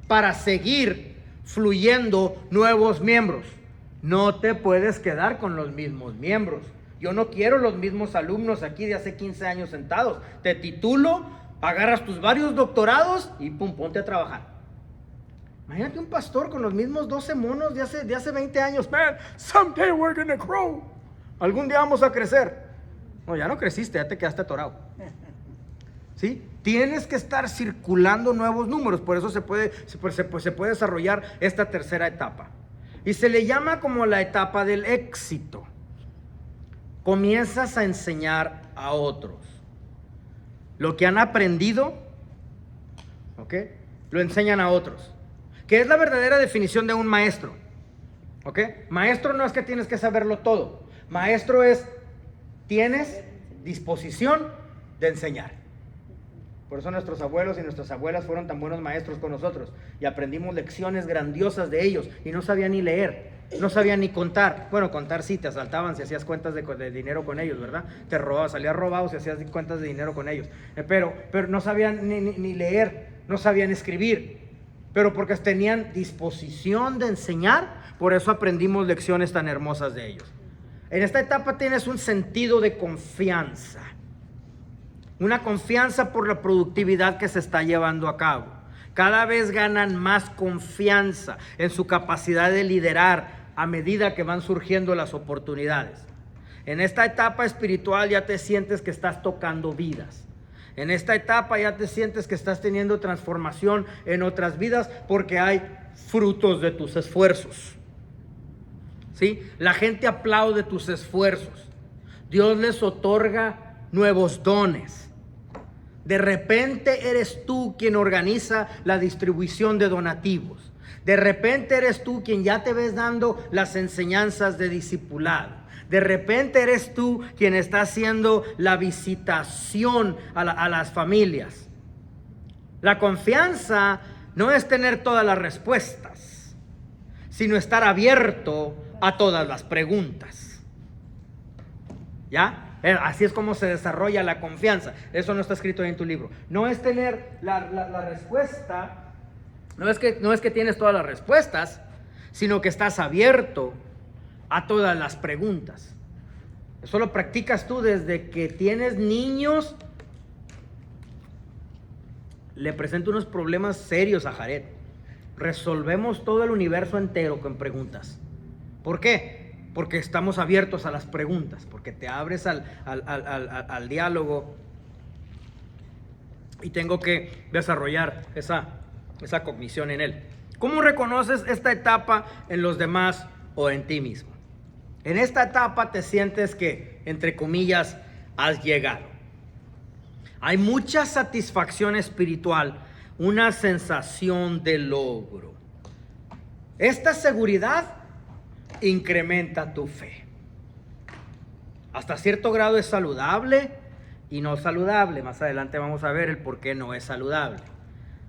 para seguir fluyendo nuevos miembros. No te puedes quedar con los mismos miembros. Yo no quiero los mismos alumnos aquí de hace 15 años sentados. Te titulo, agarras tus varios doctorados y pum, ponte a trabajar. Imagínate un pastor con los mismos 12 monos de hace 20 años. Man, someday we're gonna grow. Algún día vamos a crecer. No, ya no creciste, ya te quedaste atorado. ¿Sí? Tienes que estar circulando nuevos números. Por eso se puede desarrollar esta tercera etapa. Y se le llama como la etapa del éxito. Comienzas a enseñar a otros lo que han aprendido, ¿ok? Lo enseñan a otros. Que es la verdadera definición de un maestro. ¿Ok? Maestro no es que tienes que saberlo todo. Maestro es, tienes disposición de enseñar. Por eso nuestros abuelos y nuestras abuelas fueron tan buenos maestros con nosotros. Y aprendimos lecciones grandiosas de ellos. Y no sabían ni leer, no sabían ni contar. Bueno, contar sí, te asaltaban si hacías cuentas de dinero con ellos, ¿verdad? Te robabas, salías robado si hacías cuentas de dinero con ellos. Pero no sabían ni leer, no sabían escribir. Pero porque tenían disposición de enseñar, por eso aprendimos lecciones tan hermosas de ellos. En esta etapa tienes un sentido de confianza. Una confianza por la productividad que se está llevando a cabo. Cada vez ganan más confianza en su capacidad de liderar a medida que van surgiendo las oportunidades. En esta etapa espiritual ya te sientes que estás tocando vidas. En esta etapa ya te sientes que estás teniendo transformación en otras vidas porque hay frutos de tus esfuerzos. ¿Sí? La gente aplaude tus esfuerzos. Dios les otorga nuevos dones. De repente eres tú quien organiza la distribución de donativos. De repente eres tú quien ya te ves dando las enseñanzas de discipulado. De repente eres tú quien está haciendo la visitación a las familias. La confianza no es tener todas las respuestas, sino estar abierto a todas las preguntas. ¿Ya? Así es como se desarrolla la confianza. Eso no está escrito ahí en tu libro. No es tener la respuesta, no es que tienes todas las respuestas, sino que estás abierto a todas las preguntas. Eso lo practicas tú desde que tienes niños. Le presento unos problemas serios a Jared. Resolvemos todo el universo entero con preguntas. ¿Por qué? Porque estamos abiertos a las preguntas, porque te abres al diálogo, y tengo que desarrollar esa cognición en él. ¿Cómo reconoces esta etapa en los demás o en ti mismo? En esta etapa te sientes que, entre comillas, has llegado. Hay mucha satisfacción espiritual, una sensación de logro. Esta seguridad incrementa tu fe. Hasta cierto grado es saludable y no saludable. Más adelante vamos a ver el por qué no es saludable.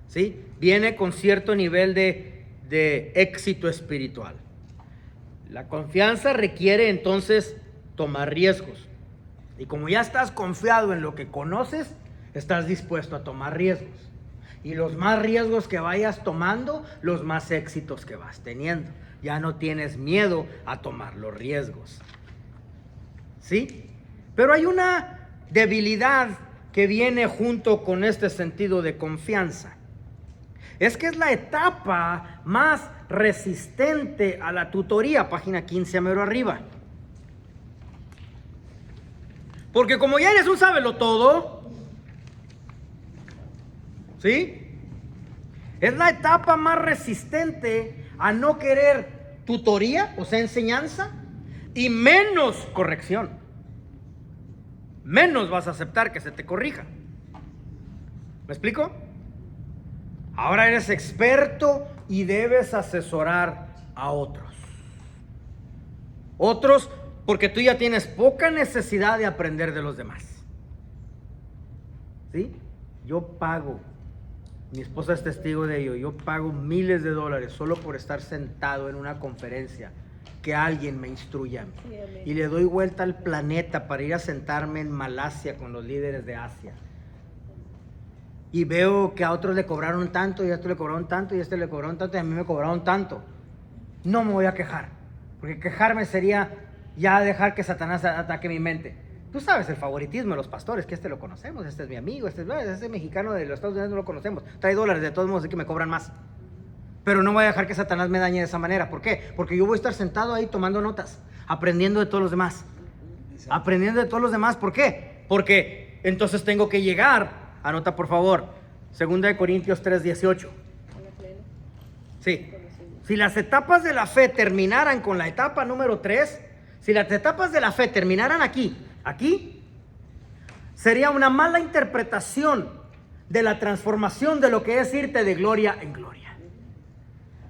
¿Sí? Viene con cierto nivel de éxito espiritual. La confianza requiere entonces tomar riesgos. Y como ya estás confiado en lo que conoces, estás dispuesto a tomar riesgos. Y los más riesgos que vayas tomando, los más éxitos que vas teniendo. Ya no tienes miedo a tomar los riesgos. ¿Sí? Pero hay una debilidad que viene junto con este sentido de confianza. Es que es la etapa más resistente a la tutoría, página 15 mero arriba. Porque como ya eres un sábelotodo, ¿sí? Es la etapa más resistente a no querer tutoría, o sea, enseñanza, y menos corrección. Menos vas a aceptar que se te corrija. ¿Me explico? Ahora eres experto y debes asesorar a otros. Otros, porque tú ya tienes poca necesidad de aprender de los demás. ¿Sí? Yo pago. Mi esposa es testigo de ello. Yo pago miles de dólares solo por estar sentado en una conferencia, que alguien me instruya. Sí, amén. Y le doy vuelta al planeta para ir a sentarme en Malasia con los líderes de Asia. Y veo que a otros le cobraron tanto, y a este le cobraron tanto, y a este le cobraron tanto, y a mí me cobraron tanto. No me voy a quejar, porque quejarme sería ya dejar que Satanás ataque mi mente. Tú sabes el favoritismo de los pastores, que este lo conocemos, este es mi amigo, este mexicano de los Estados Unidos no lo conocemos, trae dólares, de todos modos así que me cobran más. Pero no voy a dejar que Satanás me dañe de esa manera. ¿Por qué? Porque yo voy a estar sentado ahí tomando notas, aprendiendo de todos los demás. Aprendiendo de todos los demás. ¿Por qué? Porque entonces tengo que llegar, anota por favor, 2 Corintios 3:18. Sí. Si las etapas de la fe terminaran con la etapa número 3, si las etapas de la fe terminaran aquí, sería una mala interpretación de la transformación de lo que es irte de gloria en gloria.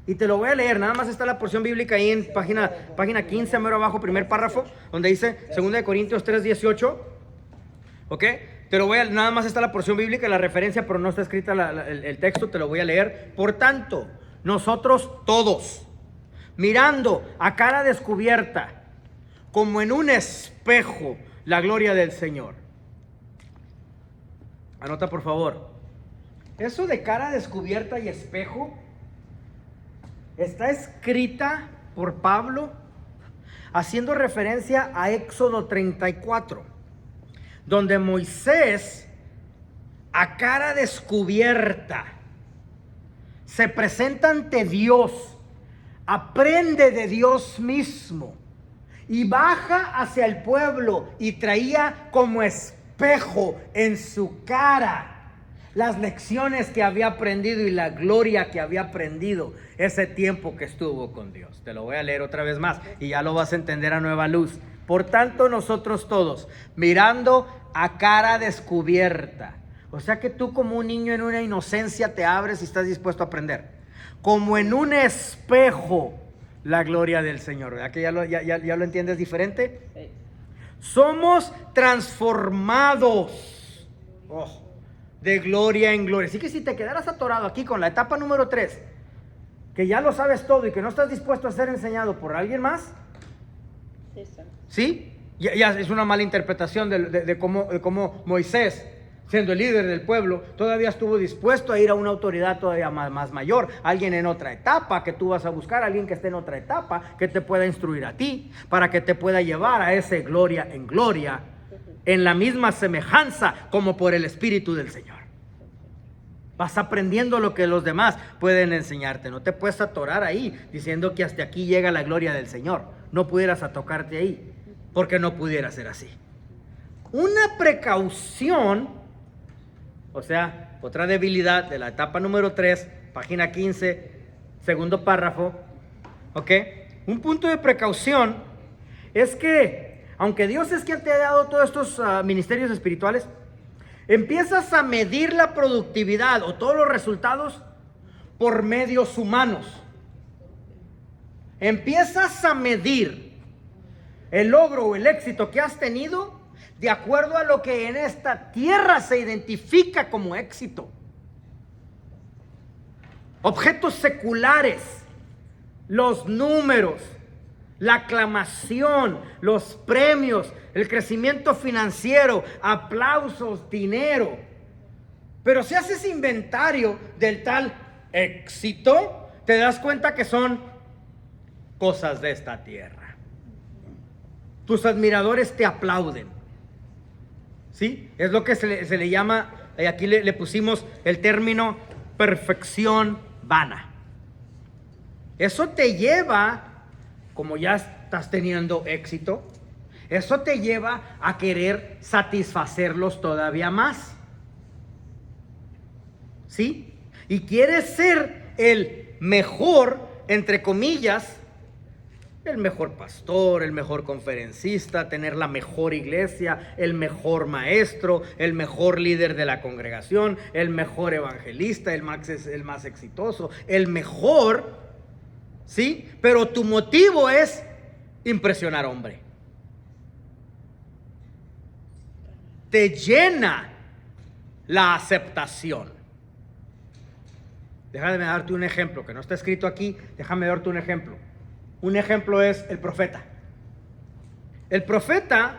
Y te lo voy a leer, nada más está la porción bíblica ahí en página 15, mero abajo, primer párrafo, donde dice 2 Corintios 3:18. ¿Ok? Nada más está la porción bíblica, la referencia, pero no está escrita el texto, te lo voy a leer. Por tanto, nosotros todos, mirando a cara descubierta, como en un espejo, la gloria del Señor. Anota por favor. Eso de cara descubierta y espejo está escrita por Pablo haciendo referencia a Éxodo 34, donde Moisés, a cara descubierta, se presenta ante Dios, aprende de Dios mismo y baja hacia el pueblo y traía como espejo en su cara las lecciones que había aprendido y la gloria que había aprendido ese tiempo que estuvo con Dios. Te lo voy a leer otra vez más y ya lo vas a entender a nueva luz. Por tanto, nosotros todos, mirando a cara descubierta. O sea que tú, como un niño en una inocencia, te abres y estás dispuesto a aprender. Como en un espejo, la gloria del Señor. ¿Verdad que ya lo entiendes diferente? Sí. Somos transformados de gloria en gloria. Así que si te quedaras atorado aquí con la etapa número 3, que ya lo sabes todo y que no estás dispuesto a ser enseñado por alguien más, Exacto. ¿sí? Ya es una mala interpretación de cómo Moisés, siendo el líder del pueblo, todavía estuvo dispuesto a ir a una autoridad todavía más mayor, alguien en otra etapa que tú vas a buscar, alguien que esté en otra etapa, que te pueda instruir a ti, para que te pueda llevar a ese gloria en gloria, en la misma semejanza como por el Espíritu del Señor. Vas aprendiendo lo que los demás pueden enseñarte. No te puedes atorar ahí diciendo que hasta aquí llega la gloria del Señor. No pudieras atocarte ahí, porque no pudiera ser así. Una precaución, o sea, otra debilidad de la etapa número 3, página 15, segundo párrafo, ¿ok? Un punto de precaución es que, aunque Dios es quien te ha dado todos estos ministerios espirituales, empiezas a medir la productividad o todos los resultados por medios humanos. Empiezas a medir el logro o el éxito que has tenido de acuerdo a lo que en esta tierra se identifica como éxito. Objetos seculares, los números, la aclamación, los premios, el crecimiento financiero, aplausos, dinero. Pero si haces inventario del tal éxito, te das cuenta que son cosas de esta tierra. Tus admiradores te aplauden, ¿sí? Es lo que se le llama, aquí le pusimos el término perfección vana. Eso te lleva, como ya estás teniendo éxito, eso te lleva a querer satisfacerlos todavía más, ¿sí? Y quieres ser el mejor, entre comillas, el mejor pastor, el mejor conferencista, tener la mejor iglesia, el mejor maestro, el mejor líder de la congregación, el mejor evangelista, el más exitoso, el mejor, ¿sí? Pero tu motivo es impresionar hombre. Te llena la aceptación. Déjame darte un ejemplo, que no está escrito aquí, déjame darte un ejemplo. Un ejemplo es el profeta. El profeta,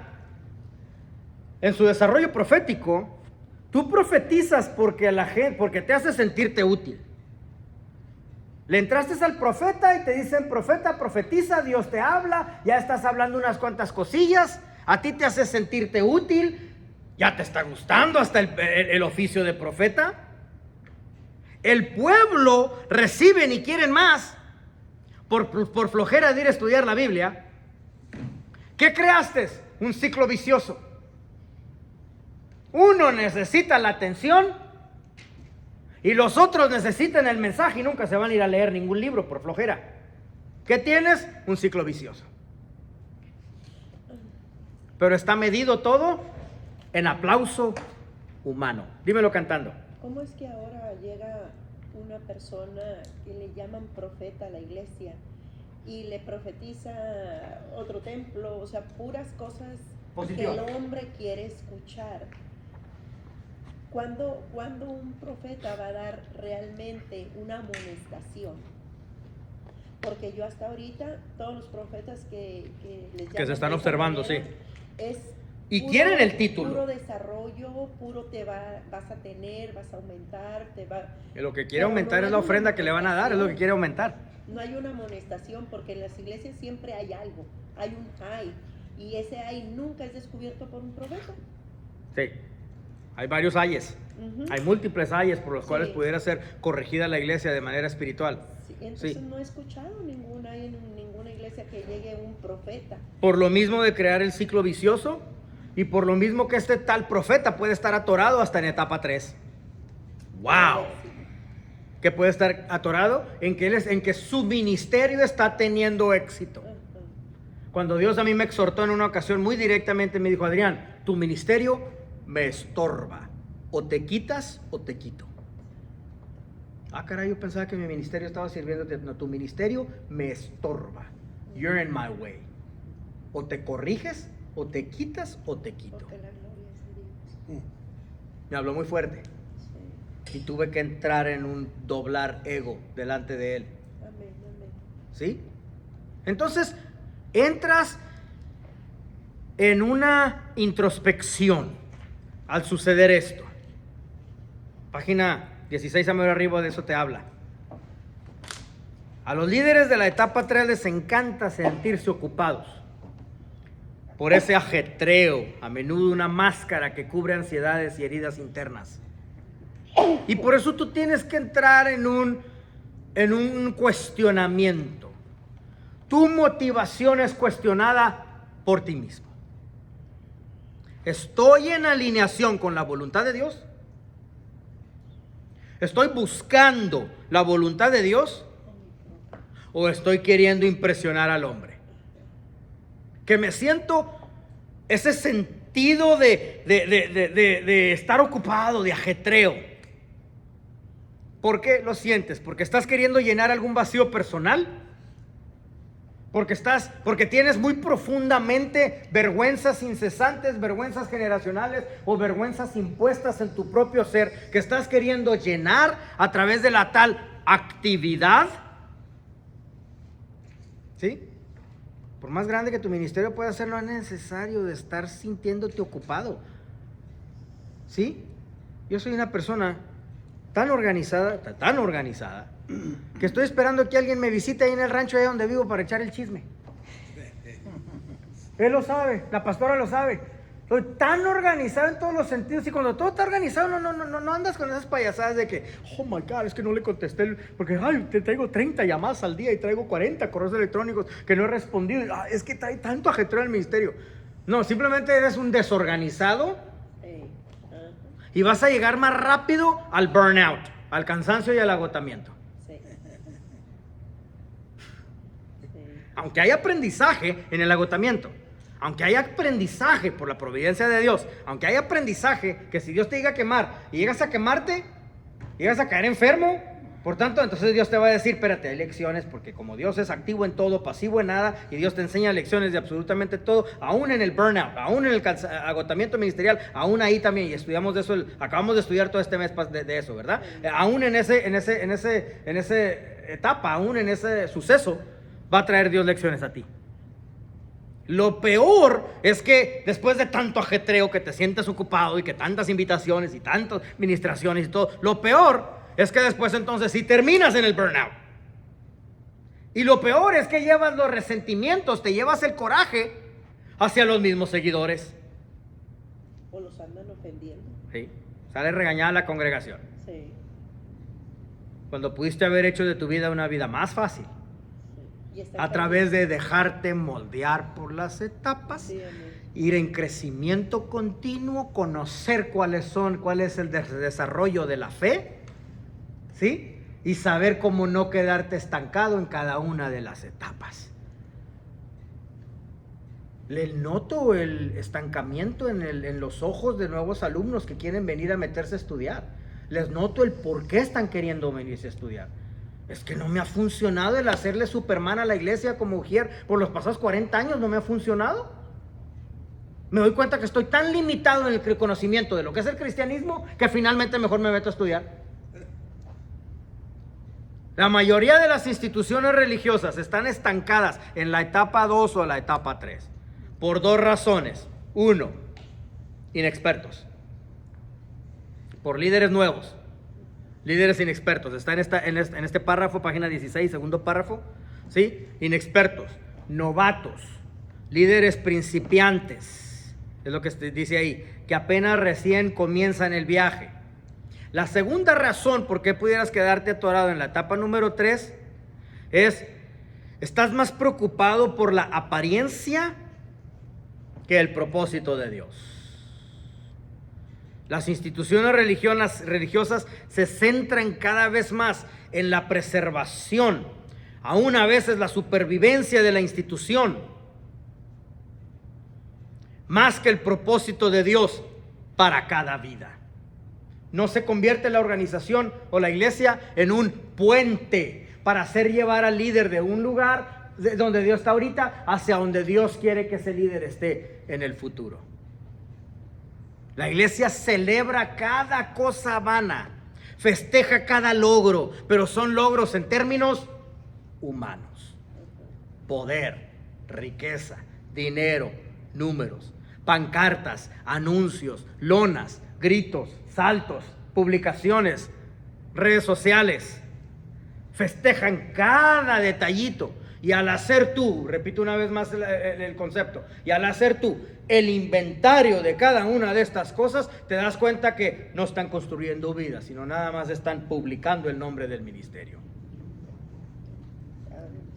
en su desarrollo profético, tú profetizas porque te hace sentirte útil. Le entraste al profeta y te dicen: profeta, profetiza, Dios te habla, ya estás hablando unas cuantas cosillas, a ti te hace sentirte útil, ya te está gustando hasta el oficio de profeta. El pueblo reciben y quieren más por flojera de ir a estudiar la Biblia. ¿Qué creaste? Un ciclo vicioso. Uno necesita la atención y los otros necesitan el mensaje y nunca se van a ir a leer ningún libro por flojera. ¿Qué tienes? Un ciclo vicioso. Pero está medido todo en aplauso humano. Dímelo cantando. ¿Cómo es que ahora llega una persona que le llaman profeta a la iglesia y le profetiza otro templo? O sea, puras cosas Positivas que el hombre quiere escuchar. ¿Cuándo un profeta va a dar realmente una amonestación? Porque yo hasta ahorita, todos los profetas que les llaman Que se están de esa observando, manera, sí. Es Y quieren el título. Puro desarrollo, vas a tener, vas a aumentar, Lo que quiere aumentar es la ofrenda que le van a dar, es lo que quiere aumentar. No hay una amonestación, porque en las iglesias siempre hay algo, hay un hay, y ese hay nunca es descubierto por un profeta. Sí, hay varios ayes, hay múltiples ayes por los cuales pudiera ser corregida la iglesia de manera espiritual. Sí, entonces no he escuchado ninguna iglesia que llegue un profeta. Por lo mismo de crear el ciclo vicioso y por lo mismo que este tal profeta puede estar atorado hasta en etapa 3. ¡Wow! Que puede estar atorado en que su ministerio está teniendo éxito. Cuando Dios a mí me exhortó en una ocasión muy directamente, me dijo: Adrián, tu ministerio me estorba. O te quitas o te quito. Ah, caray, yo pensaba que mi ministerio estaba sirviéndote. No, tu ministerio me estorba. You're in my way. O te corriges, o te quitas, o te quito. Porque la gloria es de Dios. Me habló muy fuerte. y tuve que entrar en un doblar ego delante de Él. Amén, amén. ¿Sí? Entonces, entras en una introspección al suceder esto. Página 16 a medio arriba de eso te habla. A los líderes de la etapa 3 les encanta sentirse ocupados por ese ajetreo, a menudo una máscara que cubre ansiedades y heridas internas. Y por eso tú tienes que entrar en un cuestionamiento. Tu motivación es cuestionada por ti mismo. ¿Estoy en alineación con la voluntad de Dios? ¿Estoy buscando la voluntad de Dios? ¿O estoy queriendo impresionar al hombre? Que me siento ese sentido de estar ocupado, de ajetreo. ¿Por qué lo sientes? ¿Porque estás queriendo llenar algún vacío personal? Porque tienes muy profundamente vergüenzas incesantes, vergüenzas generacionales o vergüenzas impuestas en tu propio ser que estás queriendo llenar a través de la tal actividad. ¿Sí? Por más grande que tu ministerio pueda ser, no es necesario de estar sintiéndote ocupado. ¿Sí? Yo soy una persona tan organizada, que estoy esperando que alguien me visite ahí en el rancho, ahí donde vivo, para echar el chisme. Él lo sabe, la pastora lo sabe. Estoy tan organizado en todos los sentidos, y cuando todo está organizado, no andas con esas payasadas de que, oh my God, es que no le contesté, porque te traigo 30 llamadas al día y traigo 40 correos electrónicos que no he respondido. Es que trae tanto ajetreo el ministerio. No, simplemente eres un desorganizado y vas a llegar más rápido al burnout, al cansancio y al agotamiento. Aunque hay aprendizaje en el agotamiento, aunque hay aprendizaje por la providencia de Dios, aunque hay aprendizaje que si Dios te llega a quemar y llegas a quemarte, llegas a caer enfermo, por tanto, entonces Dios te va a decir, espérate, hay lecciones, porque como Dios es activo en todo, pasivo en nada, y Dios te enseña lecciones de absolutamente todo, aún en el burnout, aún en el agotamiento ministerial, aún ahí también, y estudiamos de eso, acabamos de estudiar todo este mes de eso, ¿verdad? Aún en esa etapa, aún en ese suceso, va a traer Dios lecciones a ti. Lo peor es que después de tanto ajetreo, que te sientes ocupado y que tantas invitaciones y tantas ministraciones y todo, lo peor es que después entonces sí terminas en el burnout. Y lo peor es que llevas los resentimientos, te llevas el coraje hacia los mismos seguidores. O los andan ofendiendo. Sí, sale regañada la congregación. Sí. Cuando pudiste haber hecho de tu vida una vida más fácil. A través de dejarte moldear por las etapas, sí, ir en crecimiento continuo, conocer cuál es el desarrollo de la fe, ¿sí? Y saber cómo no quedarte estancado en cada una de las etapas. Le noto el estancamiento en los ojos de nuevos alumnos que quieren venir a meterse a estudiar. Les noto el por qué están queriendo venirse a estudiar. Es que no me ha funcionado el hacerle Superman a la iglesia como Ujier por los pasados 40 años, no me ha funcionado. Me doy cuenta que estoy tan limitado en el conocimiento de lo que es el cristianismo que finalmente mejor me meto a estudiar. La mayoría de las instituciones religiosas están estancadas en la etapa 2 o la etapa 3 por dos razones. Uno, inexpertos. Por líderes nuevos. Líderes inexpertos, está en este párrafo, página 16, segundo párrafo, ¿sí? Inexpertos, novatos, líderes principiantes, es lo que dice ahí, que apenas recién comienzan el viaje. La segunda razón por qué pudieras quedarte atorado en la etapa número 3 es, estás más preocupado por la apariencia que el propósito de Dios. Las instituciones religiosas se centran cada vez más en la preservación, aún a veces la supervivencia de la institución, más que el propósito de Dios para cada vida. No se convierte la organización o la iglesia en un puente para hacer llevar al líder de un lugar de donde Dios está ahorita hacia donde Dios quiere que ese líder esté en el futuro. La iglesia celebra cada cosa vana, Festeja cada logro, pero son logros en términos humanos. Poder, riqueza, dinero, números, pancartas, anuncios, lonas, gritos, saltos, publicaciones, redes sociales. Festejan cada detallito. Y al hacer tú, repito una vez más el concepto, y al hacer tú el inventario de cada una de estas cosas, te das cuenta que no están construyendo vidas, sino nada más están publicando el nombre del ministerio.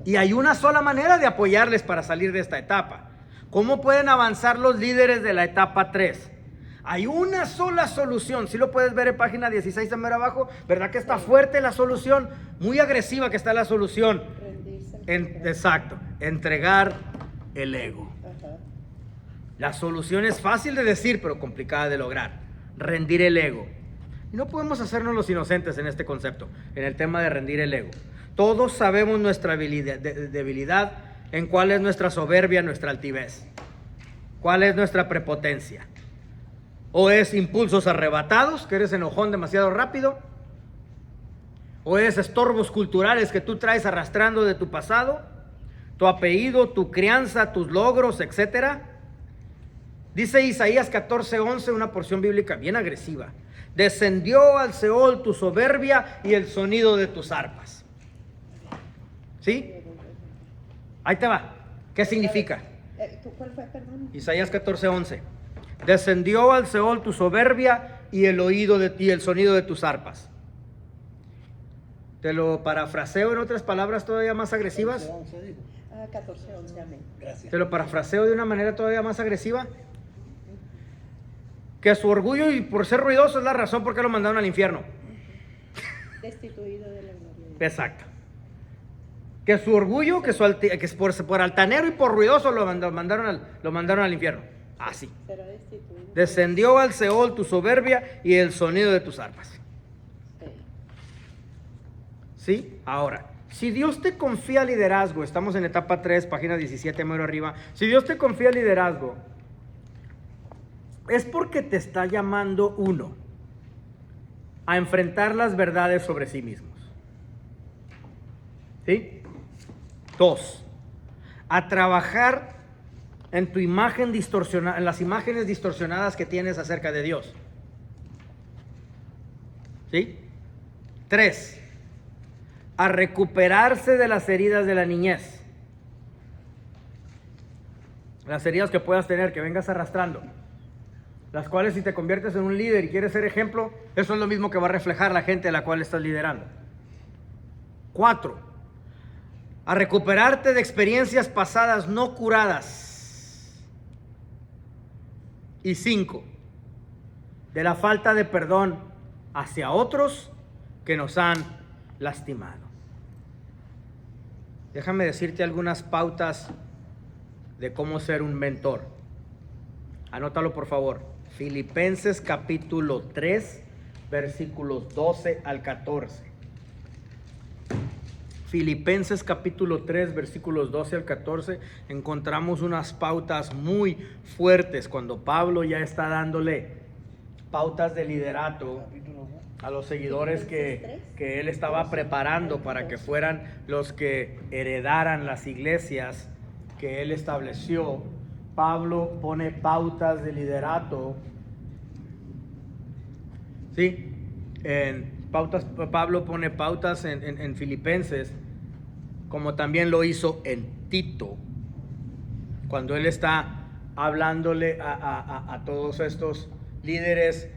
Y hay una sola manera de apoyarles para salir de esta etapa. ¿Cómo pueden avanzar los líderes de la etapa 3? Hay una sola solución. Si lo puedes ver en página 16 de mero abajo, ¿verdad que está fuerte la solución? Muy agresiva que está la solución. Exacto, entregar el ego. La solución es fácil de decir, pero complicada de lograr. Rendir el ego. Y no podemos hacernos los inocentes en este concepto, en el tema de rendir el ego. Todos sabemos nuestra debilidad, en cuál es nuestra soberbia, nuestra altivez. ¿Cuál es nuestra prepotencia? ¿O es impulsos arrebatados, que eres enojón demasiado rápido? ¿O es estorbos culturales que tú traes arrastrando de tu pasado? ¿Tu apellido, tu crianza, tus logros, etcétera? Dice Isaías 14:11, una porción bíblica bien agresiva. Descendió al Seol tu soberbia y el sonido de tus arpas. ¿Sí? Ahí te va. ¿Qué significa? ¿Cuál fue, perdón? Isaías 14:11. Descendió al Seol tu soberbia y el sonido de tus arpas. Te lo parafraseo en otras palabras todavía más agresivas. 14:11, amén. Gracias. Te lo parafraseo de una manera todavía más agresiva. Que su orgullo y por ser ruidoso es la razón por qué lo mandaron al infierno. Destituido de la gloria. Exacto. Que su orgullo, que por altanero y por ruidoso lo mandaron al infierno. Así. Será destituido. Descendió al Seol tu soberbia y el sonido de tus arpas. ¿Sí? Ahora, si Dios te confía liderazgo, estamos en etapa 3, página 17, mero arriba. Si Dios te confía liderazgo, es porque te está llamando, uno, a enfrentar las verdades sobre sí mismos. ¿Sí? 2, a trabajar en tu imagen distorsionada, en las imágenes distorsionadas que tienes acerca de Dios. ¿Sí? 3, a recuperarse de las heridas de la niñez. Las heridas que puedas tener, que vengas arrastrando. Las cuales, si te conviertes en un líder y quieres ser ejemplo, eso es lo mismo que va a reflejar la gente a la cual estás liderando. 4, a recuperarte de experiencias pasadas no curadas. Y 5, de la falta de perdón hacia otros que nos han lastimado. Déjame decirte algunas pautas de cómo ser un mentor. Anótalo por favor. Filipenses capítulo 3, versículos 12 al 14. Filipenses capítulo 3, versículos 12 al 14, encontramos unas pautas muy fuertes cuando Pablo ya está dándole pautas de liderato a los seguidores que él estaba preparando para que fueran los que heredaran las iglesias que él estableció. Pablo pone pautas de liderato. ¿Sí? Pablo pone pautas en Filipenses, como también lo hizo en Tito, cuando él está hablándole a todos estos líderes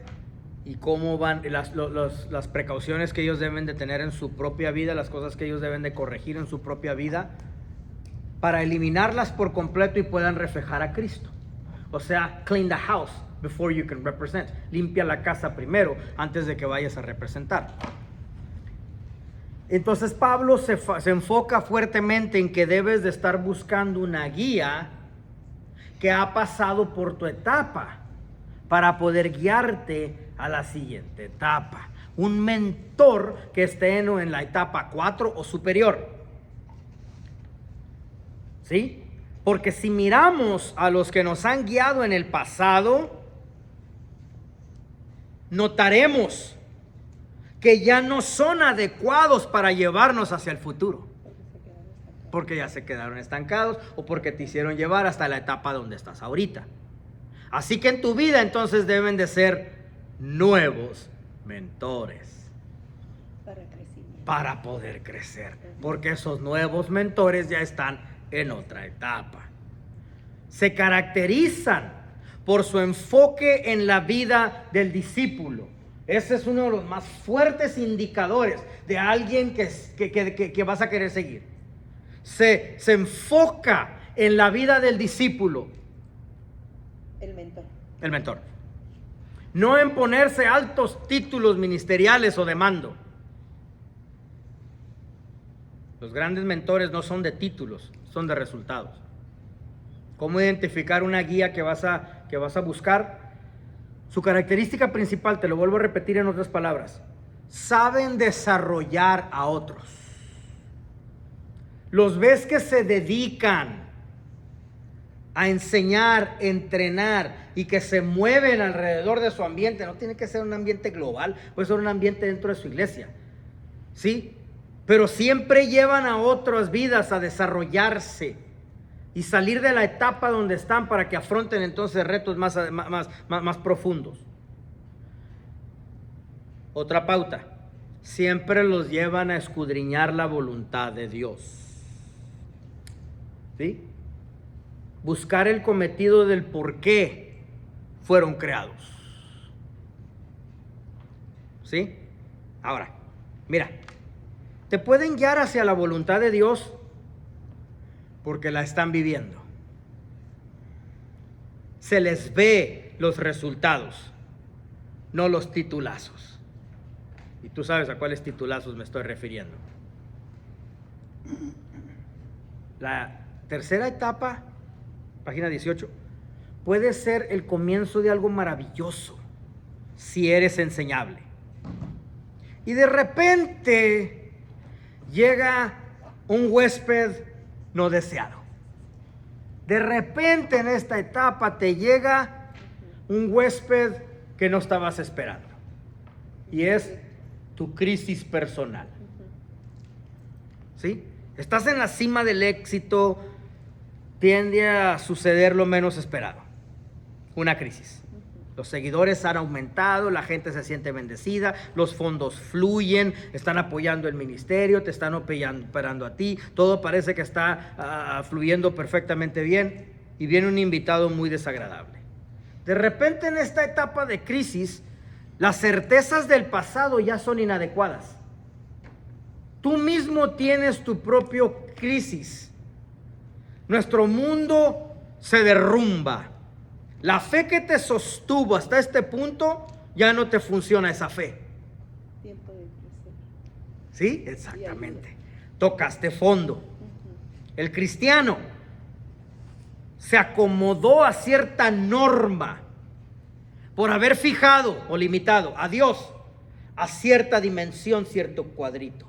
y cómo van las precauciones que ellos deben de tener en su propia vida, las cosas que ellos deben de corregir en su propia vida, para eliminarlas por completo y puedan reflejar a Cristo. O sea, clean the house before you can represent. Limpia la casa primero antes de que vayas a representar. Entonces Pablo se enfoca fuertemente en que debes de estar buscando una guía que ha pasado por tu etapa para poder guiarte a la siguiente etapa. Un mentor que esté en la etapa 4 o superior. ¿Sí? Porque si miramos a los que nos han guiado en el pasado, notaremos que ya no son adecuados para llevarnos hacia el futuro. Porque ya se quedaron estancados o porque te hicieron llevar hasta la etapa donde estás ahorita. Así que en tu vida entonces deben de ser nuevos mentores para poder crecer. Porque esos nuevos mentores ya están en otra etapa. Se caracterizan por su enfoque en la vida del discípulo. Ese es uno de los más fuertes indicadores de alguien que vas a querer seguir. Se enfoca en la vida del discípulo. El mentor. No en ponerse altos títulos ministeriales o de mando. Los grandes mentores no son de títulos, son de resultados. ¿Cómo identificar una guía que vas a buscar? Su característica principal, te lo vuelvo a repetir en otras palabras, saben desarrollar a otros. Los ves que se dedican a enseñar, entrenar y que se mueven alrededor de su ambiente. No tiene que ser un ambiente global, puede ser un ambiente dentro de su iglesia, ¿sí? Pero siempre llevan a otras vidas a desarrollarse y salir de la etapa donde están para que afronten entonces retos más profundos. Otra pauta, siempre los llevan a escudriñar la voluntad de Dios. ¿Sí? Buscar el cometido del por qué fueron creados. ¿Sí? Ahora, mira, te pueden guiar hacia la voluntad de Dios porque la están viviendo. Se les ve los resultados, no los titulazos. Y tú sabes a cuáles titulazos me estoy refiriendo. La tercera etapa, página 18, puede ser el comienzo de algo maravilloso si eres enseñable. Y de repente llega un huésped no deseado. De repente en esta etapa te llega un huésped que no estabas esperando. Y es tu crisis personal. ¿Sí? Estás en la cima del éxito, tiende a suceder lo menos esperado. Una crisis. Los seguidores han aumentado, la gente se siente bendecida, los fondos fluyen, están apoyando el ministerio, te están operando a ti, todo parece que está fluyendo perfectamente bien y viene un invitado muy desagradable. De repente en esta etapa de crisis, las certezas del pasado ya son inadecuadas. Tú mismo tienes tu propio crisis. Nuestro mundo se derrumba. La fe que te sostuvo hasta este punto, ya no te funciona esa fe. Tiempo de crecer. ¿Sí? Exactamente. Tocaste fondo. El cristiano se acomodó a cierta norma por haber fijado o limitado a Dios a cierta dimensión, cierto cuadrito.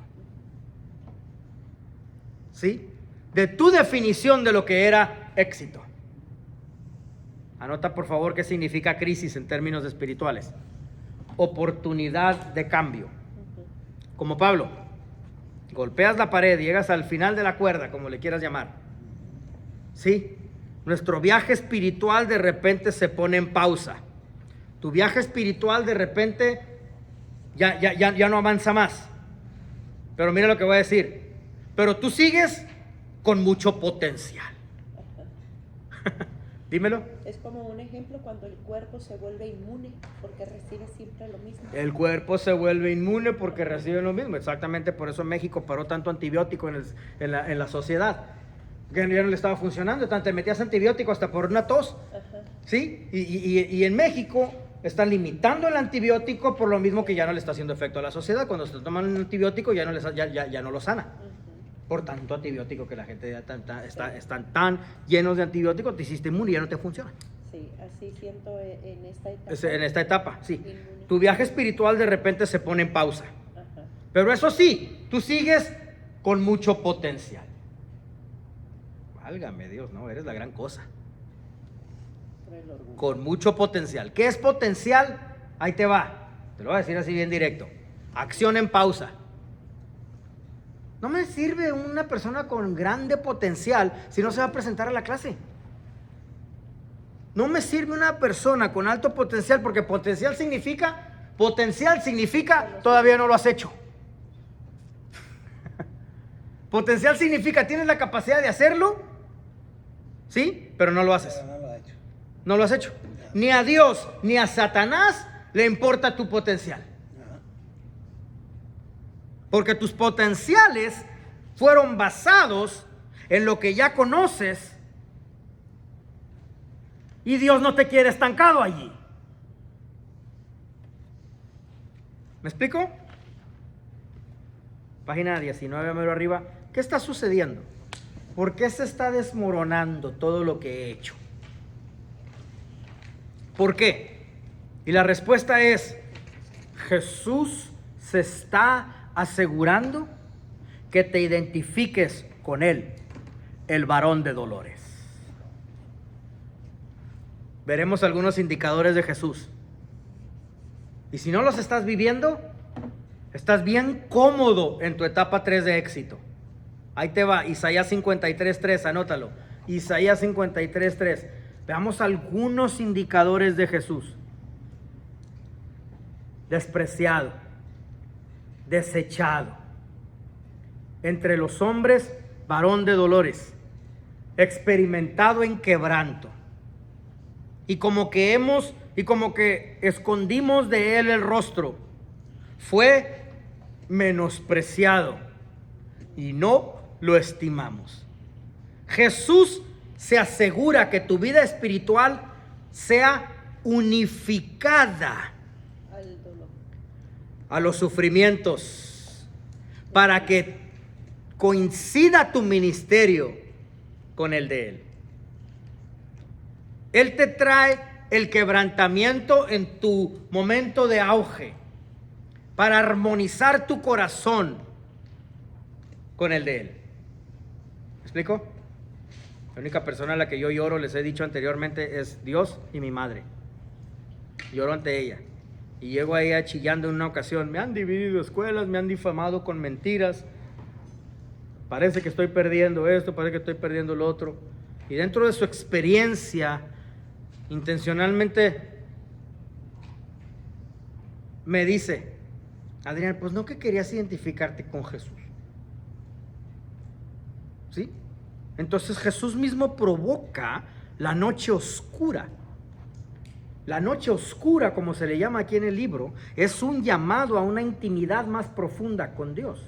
¿Sí? De tu definición de lo que era éxito. Anota por favor qué significa crisis en términos espirituales. Oportunidad de cambio. Como Pablo, golpeas la pared, llegas al final de la cuerda, como le quieras llamar. ¿Sí? Nuestro viaje espiritual de repente se pone en pausa. Tu viaje espiritual de repente ya no avanza más. Pero mira lo que voy a decir. Pero tú sigues con mucho potencial. Dímelo. Es como un ejemplo cuando el cuerpo se vuelve inmune porque recibe siempre lo mismo. El cuerpo se vuelve inmune porque recibe lo mismo. Exactamente por eso México paró tanto antibiótico en la sociedad. Que ya no le estaba funcionando. Te metías antibiótico hasta por una tos. Ajá. ¿Sí? Y en México están limitando el antibiótico por lo mismo que ya no le está haciendo efecto a la sociedad. Cuando se toman un antibiótico ya no lo sana. Por tanto antibiótico que la gente ya están tan llenos de antibióticos, te hiciste inmune y ya no te funciona. Sí, así siento en esta etapa. En esta etapa, sí. Tu viaje espiritual de repente se pone en pausa. Ajá. Pero eso sí, tú sigues con mucho potencial. Válgame Dios, no, eres la gran cosa. Con mucho potencial. ¿Qué es potencial? Ahí te va. Te lo voy a decir así bien directo. Acción en pausa. No me sirve una persona con grande potencial si no se va a presentar a la clase. No me sirve una persona con alto potencial, porque potencial significa todavía no lo has hecho. Potencial significa tienes la capacidad de hacerlo, ¿sí? Pero no lo haces. No lo has hecho. Ni a Dios ni a Satanás le importa tu potencial. Porque tus potenciales fueron basados en lo que ya conoces, y Dios no te quiere estancado allí. ¿Me explico? Página 19, mero arriba. ¿Qué está sucediendo? ¿Por qué se está desmoronando todo lo que he hecho? ¿Por qué? Y la respuesta es: Jesús se está asegurando que te identifiques con Él, el varón de dolores. Veremos algunos indicadores de Jesús. Y si no los estás viviendo, estás bien cómodo en tu etapa 3 de éxito. Ahí te va, Isaías 53:3, anótalo. Isaías 53:3. Veamos algunos indicadores de Jesús. Despreciado, desechado, entre los hombres, varón de dolores, experimentado en quebranto. Y como que escondimos de él el rostro. Fue menospreciado y no lo estimamos. Jesús se asegura que tu vida espiritual sea unificada Al dolor. a los sufrimientos, para que coincida tu ministerio con el de Él. Él te trae el quebrantamiento en tu momento de auge, para armonizar tu corazón con el de Él. ¿Me explico? La única persona a la que yo lloro, les he dicho anteriormente, es Dios y mi madre. Lloro ante ella. Y llego a ella chillando en una ocasión: me han dividido escuelas, me han difamado con mentiras, parece que estoy perdiendo esto, parece que estoy perdiendo lo otro. Y dentro de su experiencia, intencionalmente me dice: Adrián, pues no que querías identificarte con Jesús, ¿sí? Entonces Jesús mismo provoca la noche oscura. La noche oscura, como se le llama aquí en el libro, es un llamado a una intimidad más profunda con Dios.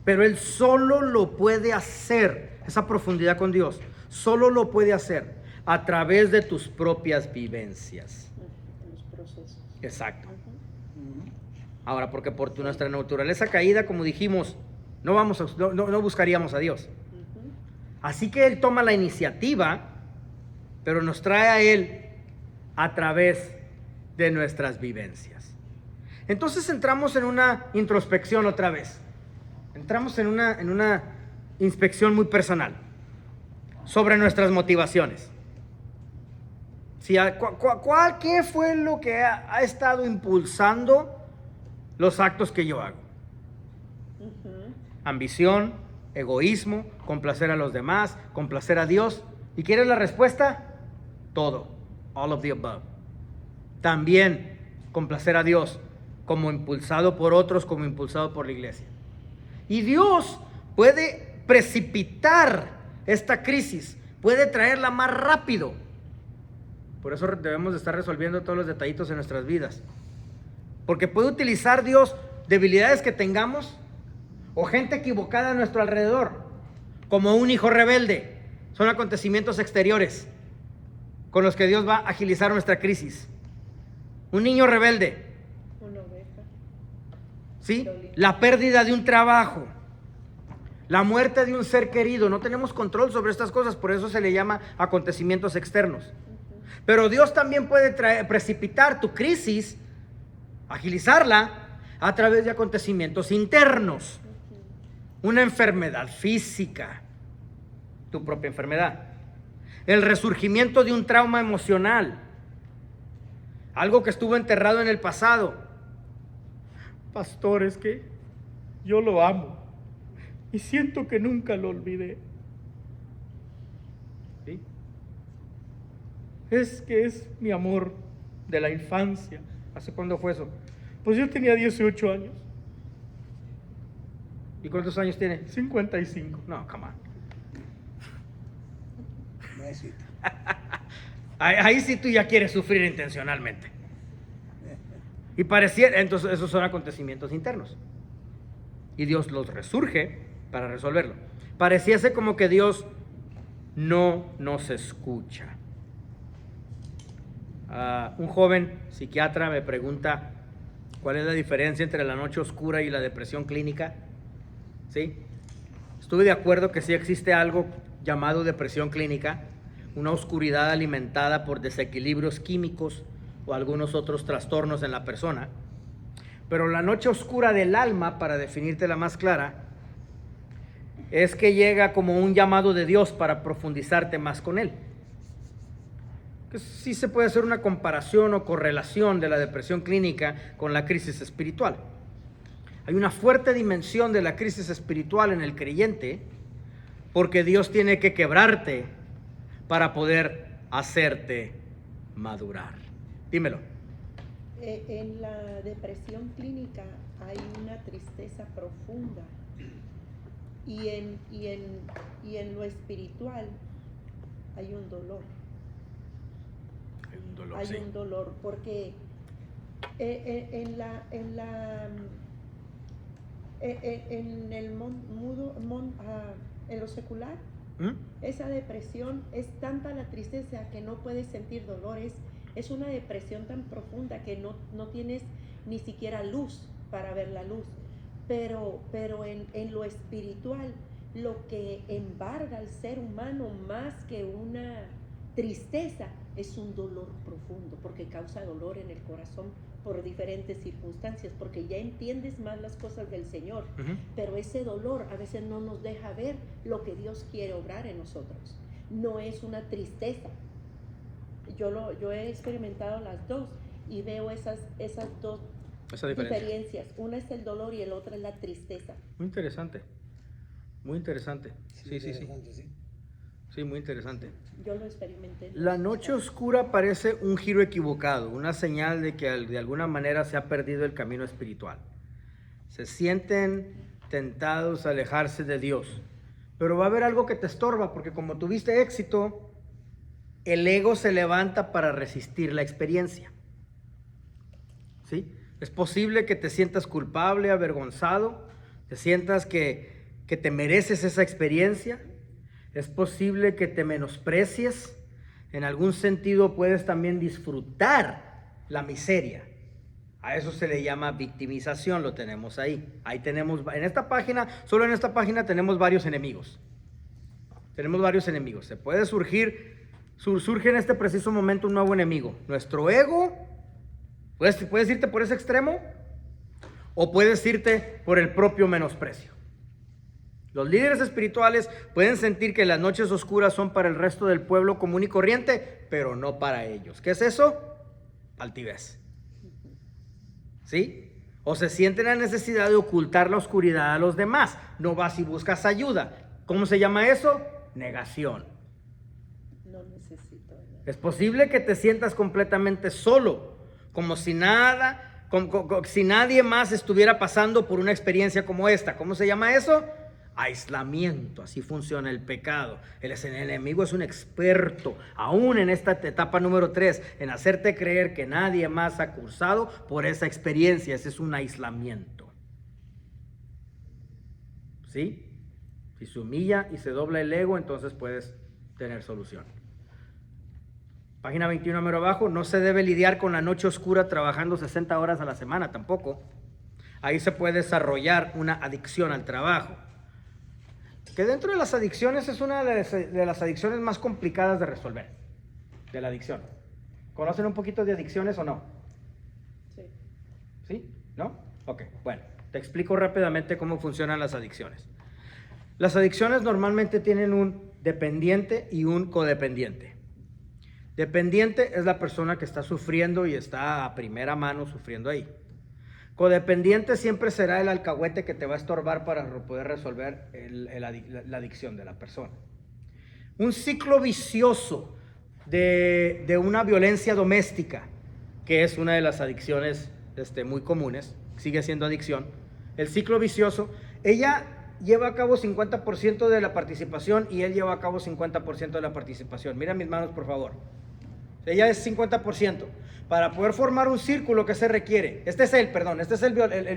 Pero Él solo lo puede hacer, esa profundidad con Dios, solo lo puede hacer a través de tus propias vivencias. Los procesos. Exacto. Ahora, porque por nuestra naturaleza caída, como dijimos, no buscaríamos a Dios. Así que Él toma la iniciativa, pero nos trae a Él a través de nuestras vivencias. Entonces entramos en una introspección otra vez. Entramos en una inspección muy personal sobre nuestras motivaciones. Si, ¿qué fue lo que ha estado impulsando los actos que yo hago? Ambición, egoísmo, complacer a los demás, complacer a Dios. ¿Y quieres la respuesta? Todo. All of the above. También complacer a Dios, como impulsado por otros, como impulsado por la iglesia. Y Dios puede precipitar esta crisis, puede traerla más rápido. Por eso debemos de estar resolviendo todos los detallitos en nuestras vidas. Porque puede utilizar Dios debilidades que tengamos o gente equivocada a nuestro alrededor, como un hijo rebelde. Son acontecimientos exteriores con los que Dios va a agilizar nuestra crisis. Un niño rebelde. Una oveja. ¿Sí? La pérdida de un trabajo, la muerte de un ser querido. No tenemos control sobre estas cosas, por eso se le llama acontecimientos externos. Pero Dios también puede precipitar tu crisis, agilizarla a través de acontecimientos internos. Una enfermedad física, tu propia enfermedad. El resurgimiento de un trauma emocional, algo que estuvo enterrado en el pasado. pastor, es que yo lo amo y siento que nunca lo olvidé. ¿Sí? Es que es mi amor de la infancia. ¿Hace cuándo fue eso? Pues yo tenía 18 años, ¿Y cuántos años tiene? 55. No, come on. Nuevecito. Ahí sí tú ya quieres sufrir intencionalmente. Y parecía, entonces esos son acontecimientos internos. Y Dios los resurge para resolverlo. Pareciese como que Dios no nos escucha. Un joven psiquiatra me pregunta cuál es la diferencia entre la noche oscura y la depresión clínica. ¿Sí? Estuve de acuerdo que sí existe algo llamado depresión clínica, una oscuridad alimentada por desequilibrios químicos o algunos otros trastornos en la persona. Pero la noche oscura del alma, para definírtela más clara, es que llega como un llamado de Dios para profundizarte más con Él. Que sí se puede hacer una comparación o correlación de la depresión clínica con la crisis espiritual. Hay una fuerte dimensión de la crisis espiritual en el creyente porque Dios tiene que quebrarte para poder hacerte madurar. Dímelo. En la depresión clínica hay una tristeza profunda y en lo espiritual hay un dolor. Hay un dolor, Hay sí. un dolor porque en lo secular, esa depresión es tanta la tristeza que no puedes sentir dolores. Es una depresión tan profunda que no tienes ni siquiera luz para ver la luz. Pero en lo espiritual, lo que embarga al ser humano más que una tristeza es un dolor profundo, porque causa dolor en el corazón por diferentes circunstancias, porque ya entiendes más las cosas del Señor, pero ese dolor a veces no nos deja ver lo que Dios quiere obrar en nosotros. No es una tristeza. Yo he experimentado las dos y veo esas dos Esa diferencia. diferencias. Una es el dolor y el otro es la tristeza. Muy interesante. Muy interesante. Sí. Interesante, sí. Sí, muy interesante. Yo lo experimenté. La noche oscura parece un giro equivocado, una señal de que de alguna manera se ha perdido el camino espiritual. Se sienten tentados a alejarse de Dios, pero va a haber algo que te estorba, porque como tuviste éxito, el ego se levanta para resistir la experiencia. ¿Sí? Es posible que te sientas culpable, avergonzado, te sientas que te mereces esa experiencia. Es posible que te menosprecies. En algún sentido puedes también disfrutar la miseria. A eso se le llama victimización, lo tenemos ahí. Ahí tenemos, en esta página, solo en esta página tenemos varios enemigos. Tenemos varios enemigos. Se puede surge en este preciso momento un nuevo enemigo. Nuestro ego. Puedes irte por ese extremo o puedes irte por el propio menosprecio. Los líderes espirituales pueden sentir que las noches oscuras son para el resto del pueblo común y corriente, pero no para ellos. ¿Qué es eso? Altivez. ¿Sí? O se sienten la necesidad de ocultar la oscuridad a los demás. No vas y buscas ayuda. ¿Cómo se llama eso? Negación. No necesito nada. Es posible que te sientas completamente solo, como si nada, si nadie más estuviera pasando por una experiencia como esta. ¿Cómo se llama eso? Aislamiento. Así funciona el pecado. El enemigo es un experto, aún en esta etapa número 3, en hacerte creer que nadie más ha cursado por esa experiencia. Ese es un aislamiento. ¿Sí? Si se humilla y se dobla el ego, entonces puedes tener solución. Página 21 número abajo. No se debe lidiar con la noche oscura trabajando 60 horas a la semana tampoco. Ahí se puede desarrollar una adicción al trabajo, que dentro de las adicciones es una de las adicciones más complicadas de resolver, de la adicción. ¿Conocen un poquito de adicciones o no? Sí. ¿Sí? ¿No? Ok, bueno, te explico rápidamente cómo funcionan las adicciones. Las adicciones normalmente tienen un dependiente y un codependiente. Dependiente es la persona que está sufriendo y está a primera mano sufriendo ahí. Codependiente siempre será el alcahuete que te va a estorbar para poder resolver la adicción de la persona. Un ciclo vicioso de una violencia doméstica, que es una de las adicciones muy comunes, sigue siendo adicción. El ciclo vicioso, ella lleva a cabo 50% de la participación y él lleva a cabo 50% de la participación. Mira mis manos, por favor. Ella es 50%. Para poder formar un círculo, ¿qué se requiere? Este es el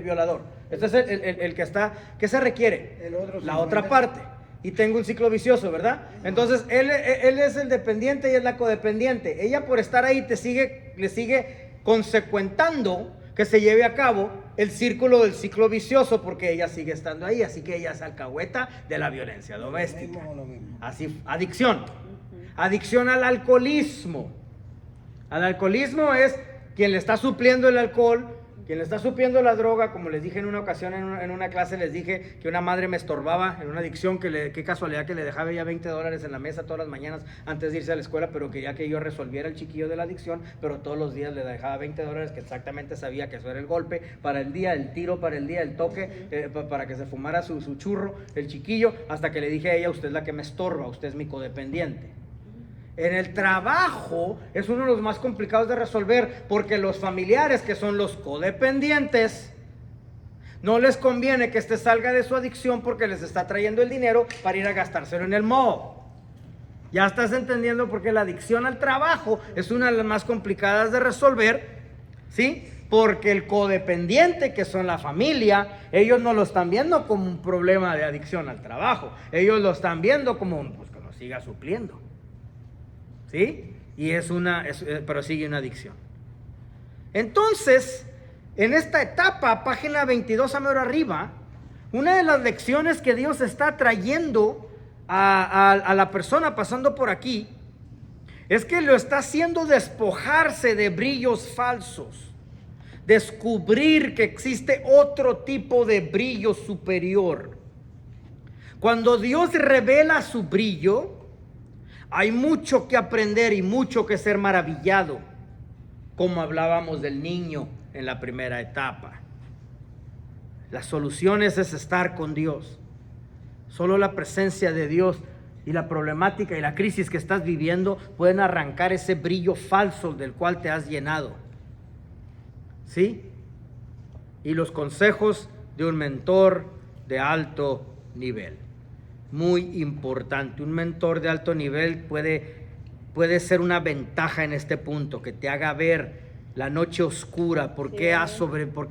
violador. Este es el que está, ¿qué se requiere? La otra parte. Y tengo un ciclo vicioso, ¿verdad? Entonces, él es el dependiente y es la codependiente. Ella, por estar ahí, le sigue consecuentando que se lleve a cabo el círculo del ciclo vicioso, porque ella sigue estando ahí. Así que ella es alcahueta de la violencia doméstica. Así, adicción. Adicción al alcoholismo. Al alcoholismo es quien le está supliendo el alcohol, quien le está supliendo la droga. Como les dije en una ocasión, en una clase les dije que una madre me estorbaba en una adicción, qué casualidad que le dejaba ya $20 en la mesa todas las mañanas antes de irse a la escuela, pero quería que yo resolviera el chiquillo de la adicción, pero todos los días le dejaba $20, que exactamente sabía que eso era el golpe para el día, el tiro para el día, el toque, para que se fumara su churro, el chiquillo, hasta que le dije a ella: usted es la que me estorba, usted es mi codependiente. En el trabajo es uno de los más complicados de resolver, porque los familiares, que son los codependientes, no les conviene que este salga de su adicción porque les está trayendo el dinero para ir a gastárselo en el mall. Ya estás entendiendo por qué la adicción al trabajo es una de las más complicadas de resolver, ¿sí? Porque el codependiente, que son la familia, ellos no lo están viendo como un problema de adicción al trabajo, ellos lo están viendo como que nos siga supliendo. ¿Sí? Y pero sigue una adicción. Entonces, en esta etapa, página 22 a mero arriba, una de las lecciones que Dios está trayendo a la persona pasando por aquí, es que lo está haciendo despojarse de brillos falsos, descubrir que existe otro tipo de brillo superior. Cuando Dios revela su brillo, hay mucho que aprender y mucho que ser maravillado, como hablábamos del niño en la primera etapa. Las soluciones es estar con Dios. Solo la presencia de Dios y la problemática y la crisis que estás viviendo pueden arrancar ese brillo falso del cual te has llenado. ¿Sí? Y los consejos de un mentor de alto nivel. Muy importante. Un mentor de alto nivel puede ser una ventaja en este punto, que te haga ver la noche oscura, por qué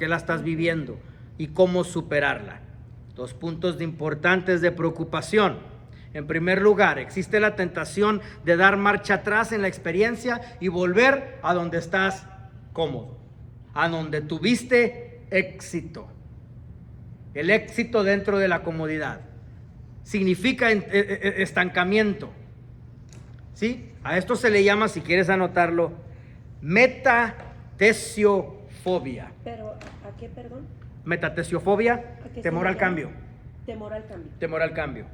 la estás viviendo y cómo superarla. 2 puntos importantes de preocupación. En primer lugar, existe la tentación de dar marcha atrás en la experiencia y volver a donde estás cómodo, a donde tuviste éxito. El éxito dentro de la comodidad significa estancamiento, ¿sí? A esto se le llama, si quieres anotarlo, metatesiofobia. ¿Pero a qué, perdón? Metatesiofobia, temor al cambio. Temor al cambio. Temor al cambio.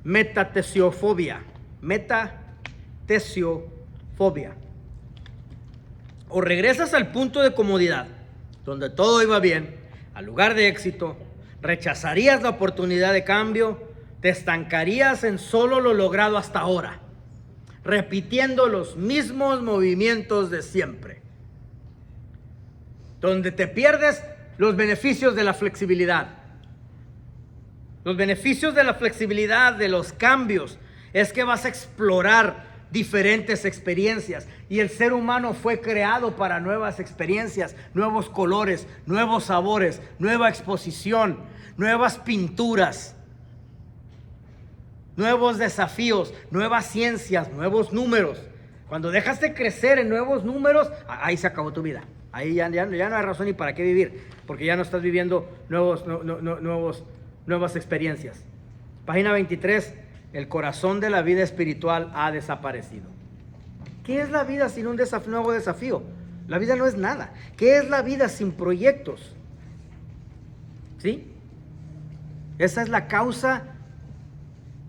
Metatesiofobia. Metatesiofobia. O regresas al punto de comodidad, donde todo iba bien, al lugar de éxito, rechazarías la oportunidad de cambio, te estancarías en solo lo logrado hasta ahora, repitiendo los mismos movimientos de siempre, donde te pierdes los beneficios de la flexibilidad. Los beneficios de la flexibilidad, de los cambios, es que vas a explorar diferentes experiencias, y el ser humano fue creado para nuevas experiencias, nuevos colores, nuevos sabores, nueva exposición, nuevas pinturas, nuevos desafíos, nuevas ciencias, nuevos números. Cuando dejas de crecer en nuevos números, ahí se acabó tu vida. Ahí ya no hay razón ni para qué vivir, porque ya no estás viviendo nuevas experiencias. Página 23, el corazón de la vida espiritual ha desaparecido. ¿Qué es la vida sin un nuevo desafío? La vida no es nada. ¿Qué es la vida sin proyectos? ¿Sí? Esa es la causa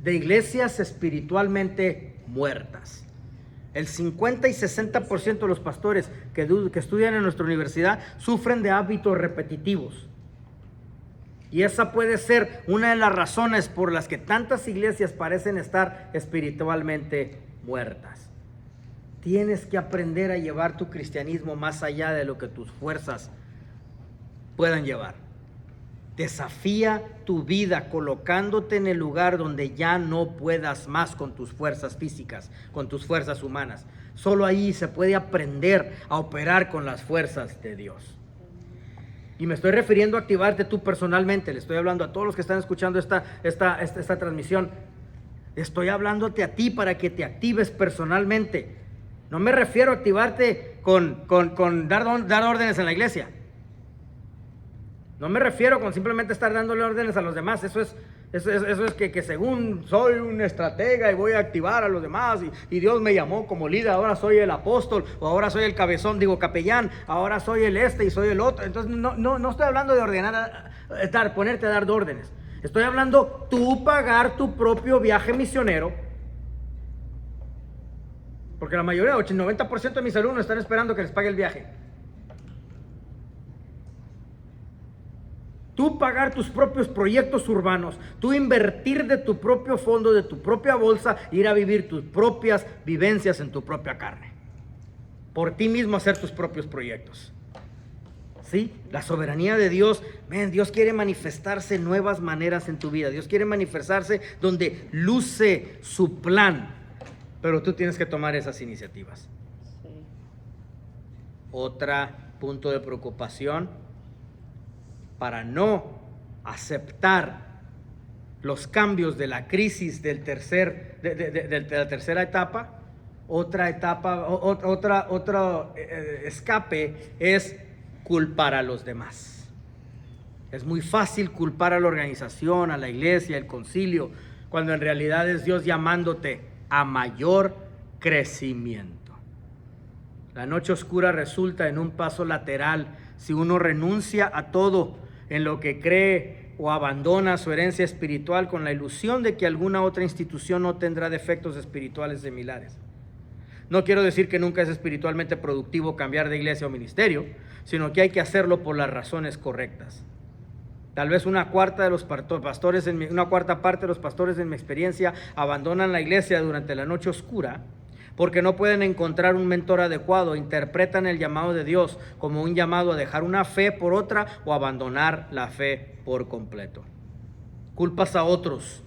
de iglesias espiritualmente muertas. El 50 y 60% de los pastores que estudian en nuestra universidad sufren de hábitos repetitivos. Y esa puede ser una de las razones por las que tantas iglesias parecen estar espiritualmente muertas. Tienes que aprender a llevar tu cristianismo más allá de lo que tus fuerzas puedan llevar. Desafía tu vida colocándote en el lugar donde ya no puedas más con tus fuerzas físicas, con tus fuerzas humanas. Solo ahí se puede aprender a operar con las fuerzas de Dios. Y me estoy refiriendo a activarte tú personalmente. Le estoy hablando a todos los que están escuchando esta transmisión. Estoy hablándote a ti para que te actives personalmente. No me refiero a activarte con dar órdenes en la iglesia. No me refiero con simplemente estar dándole órdenes a los demás. Eso es que según soy un estratega y voy a activar a los demás y Dios me llamó como líder, ahora soy el apóstol o ahora soy el capellán, ahora soy el y soy el otro. Entonces no estoy hablando de ordenar, ponerte a dar órdenes. Estoy hablando tú pagar tu propio viaje misionero. Porque la mayoría, 90% de mis alumnos están esperando que les pague el viaje. Tú pagar tus propios proyectos urbanos, tú invertir de tu propio fondo, de tu propia bolsa, ir a vivir tus propias vivencias en tu propia carne. Por ti mismo hacer tus propios proyectos. ¿Sí? La soberanía de Dios, Dios quiere manifestarse en nuevas maneras en tu vida. Dios quiere manifestarse donde luce su plan. Pero tú tienes que tomar esas iniciativas. Sí. Otro punto de preocupación para no aceptar los cambios de la crisis de la tercera etapa. Otro escape es culpar a los demás. Es muy fácil culpar a la organización, a la iglesia, al concilio, cuando en realidad es Dios llamándote a mayor crecimiento. La noche oscura resulta en un paso lateral si uno renuncia a todo en lo que cree o abandona su herencia espiritual con la ilusión de que alguna otra institución no tendrá defectos espirituales similares. No quiero decir que nunca es espiritualmente productivo cambiar de iglesia o ministerio, sino que hay que hacerlo por las razones correctas. Tal vez una cuarta parte de los pastores en mi experiencia abandonan la iglesia durante la noche oscura porque no pueden encontrar un mentor adecuado, interpretan el llamado de Dios como un llamado a dejar una fe por otra o abandonar la fe por completo. Culpas a otros,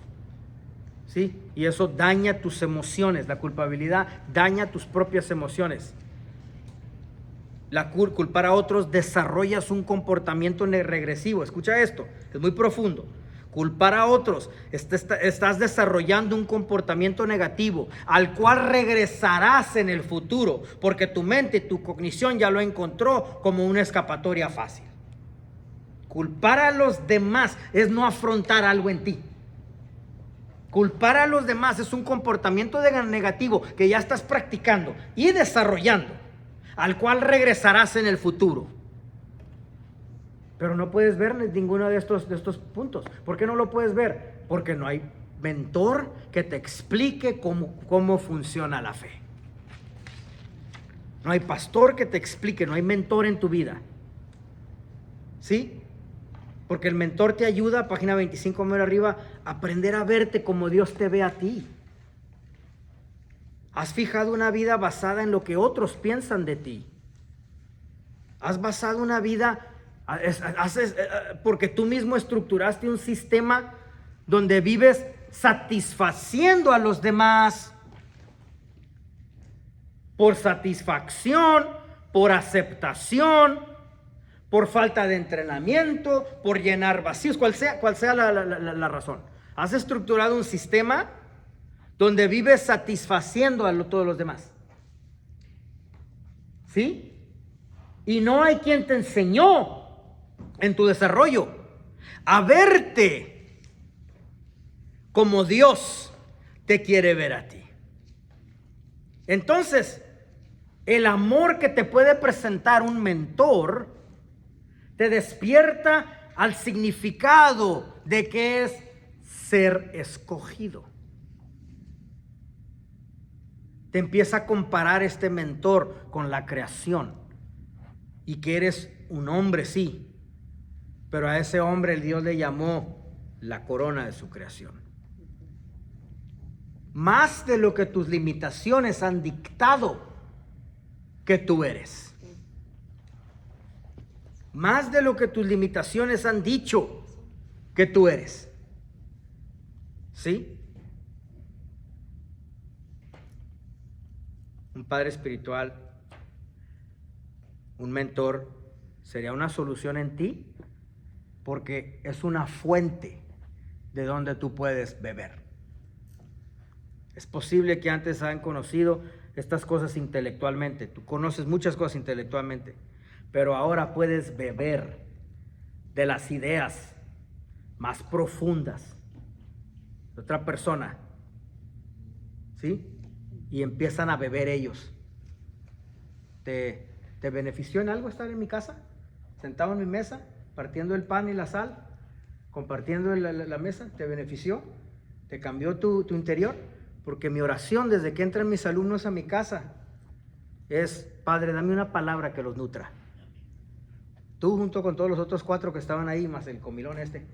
¿sí? Y eso daña tus emociones. La culpabilidad daña tus propias emociones. Culpar a otros desarrollas un comportamiento regresivo. Escucha esto, es muy profundo. Culpar a otros, estás desarrollando un comportamiento negativo al cual regresarás en el futuro, porque tu mente, tu cognición ya lo encontró como una escapatoria fácil. Culpar a los demás es no afrontar algo en ti. Culpar a los demás es un comportamiento negativo que ya estás practicando y desarrollando, al cual regresarás en el futuro. Pero no puedes ver ninguno de estos puntos. ¿Por qué no lo puedes ver? Porque no hay mentor que te explique cómo funciona la fe. No hay pastor que te explique, no hay mentor en tu vida. ¿Sí? Porque el mentor te ayuda, página 25 más arriba, a aprender a verte como Dios te ve a ti. Has fijado una vida basada en lo que otros piensan de ti. Has basado una vida porque tú mismo estructuraste un sistema donde vives satisfaciendo a los demás por satisfacción, por aceptación, por falta de entrenamiento, por llenar vacíos, cual sea la razón. Has estructurado un sistema donde vives satisfaciendo a todos los demás. ¿Sí? Y no hay quien te enseñó en tu desarrollo a verte como Dios te quiere ver a ti. Entonces, el amor que te puede presentar un mentor te despierta al significado de que es ser escogido. te empieza a comparar este mentor con la creación y que eres un hombre, sí, pero a ese hombre el Dios le llamó la corona de su creación. Más de lo que tus limitaciones han dictado que tú eres. Más de lo que tus limitaciones han dicho que tú eres. ¿Sí? Un padre espiritual, un mentor, sería una solución en ti porque es una fuente de donde tú puedes beber. Es posible que antes hayan conocido estas cosas intelectualmente. Tú conoces muchas cosas intelectualmente, pero ahora puedes beber de las ideas más profundas de otra persona, ¿sí? Y empiezan a beber ellos. ¿Te benefició en algo estar en mi casa? Sentado en mi mesa, partiendo el pan y la sal, compartiendo la mesa. ¿Te benefició? ¿Te cambió tu interior? Porque mi oración desde que entran mis alumnos a mi casa es: Padre, dame una palabra que los nutra. Tú junto con todos los otros 4 que estaban ahí, más el comilón este.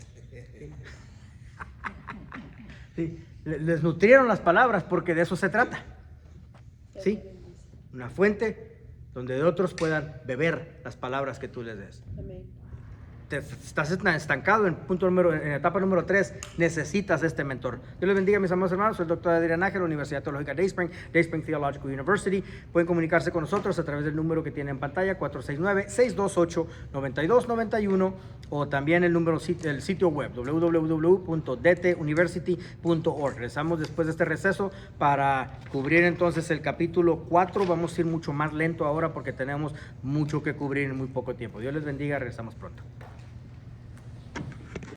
Sí, les nutrieron las palabras porque de eso se trata. ¿Sí? Una fuente donde de otros puedan beber las palabras que tú les des. Amén. Te estás estancado en etapa número 3, necesitas este mentor. Dios les bendiga, mis amados hermanos. Soy el doctor Adrián Nájera, Universidad Teológica Day Spring Theological University. Pueden comunicarse con nosotros a través del número que tiene en pantalla, 469-628-9291, o también el sitio web, www.dtuniversity.org. Regresamos después de este receso para cubrir entonces el capítulo 4. Vamos a ir mucho más lento ahora porque tenemos mucho que cubrir en muy poco tiempo. Dios les bendiga, regresamos pronto.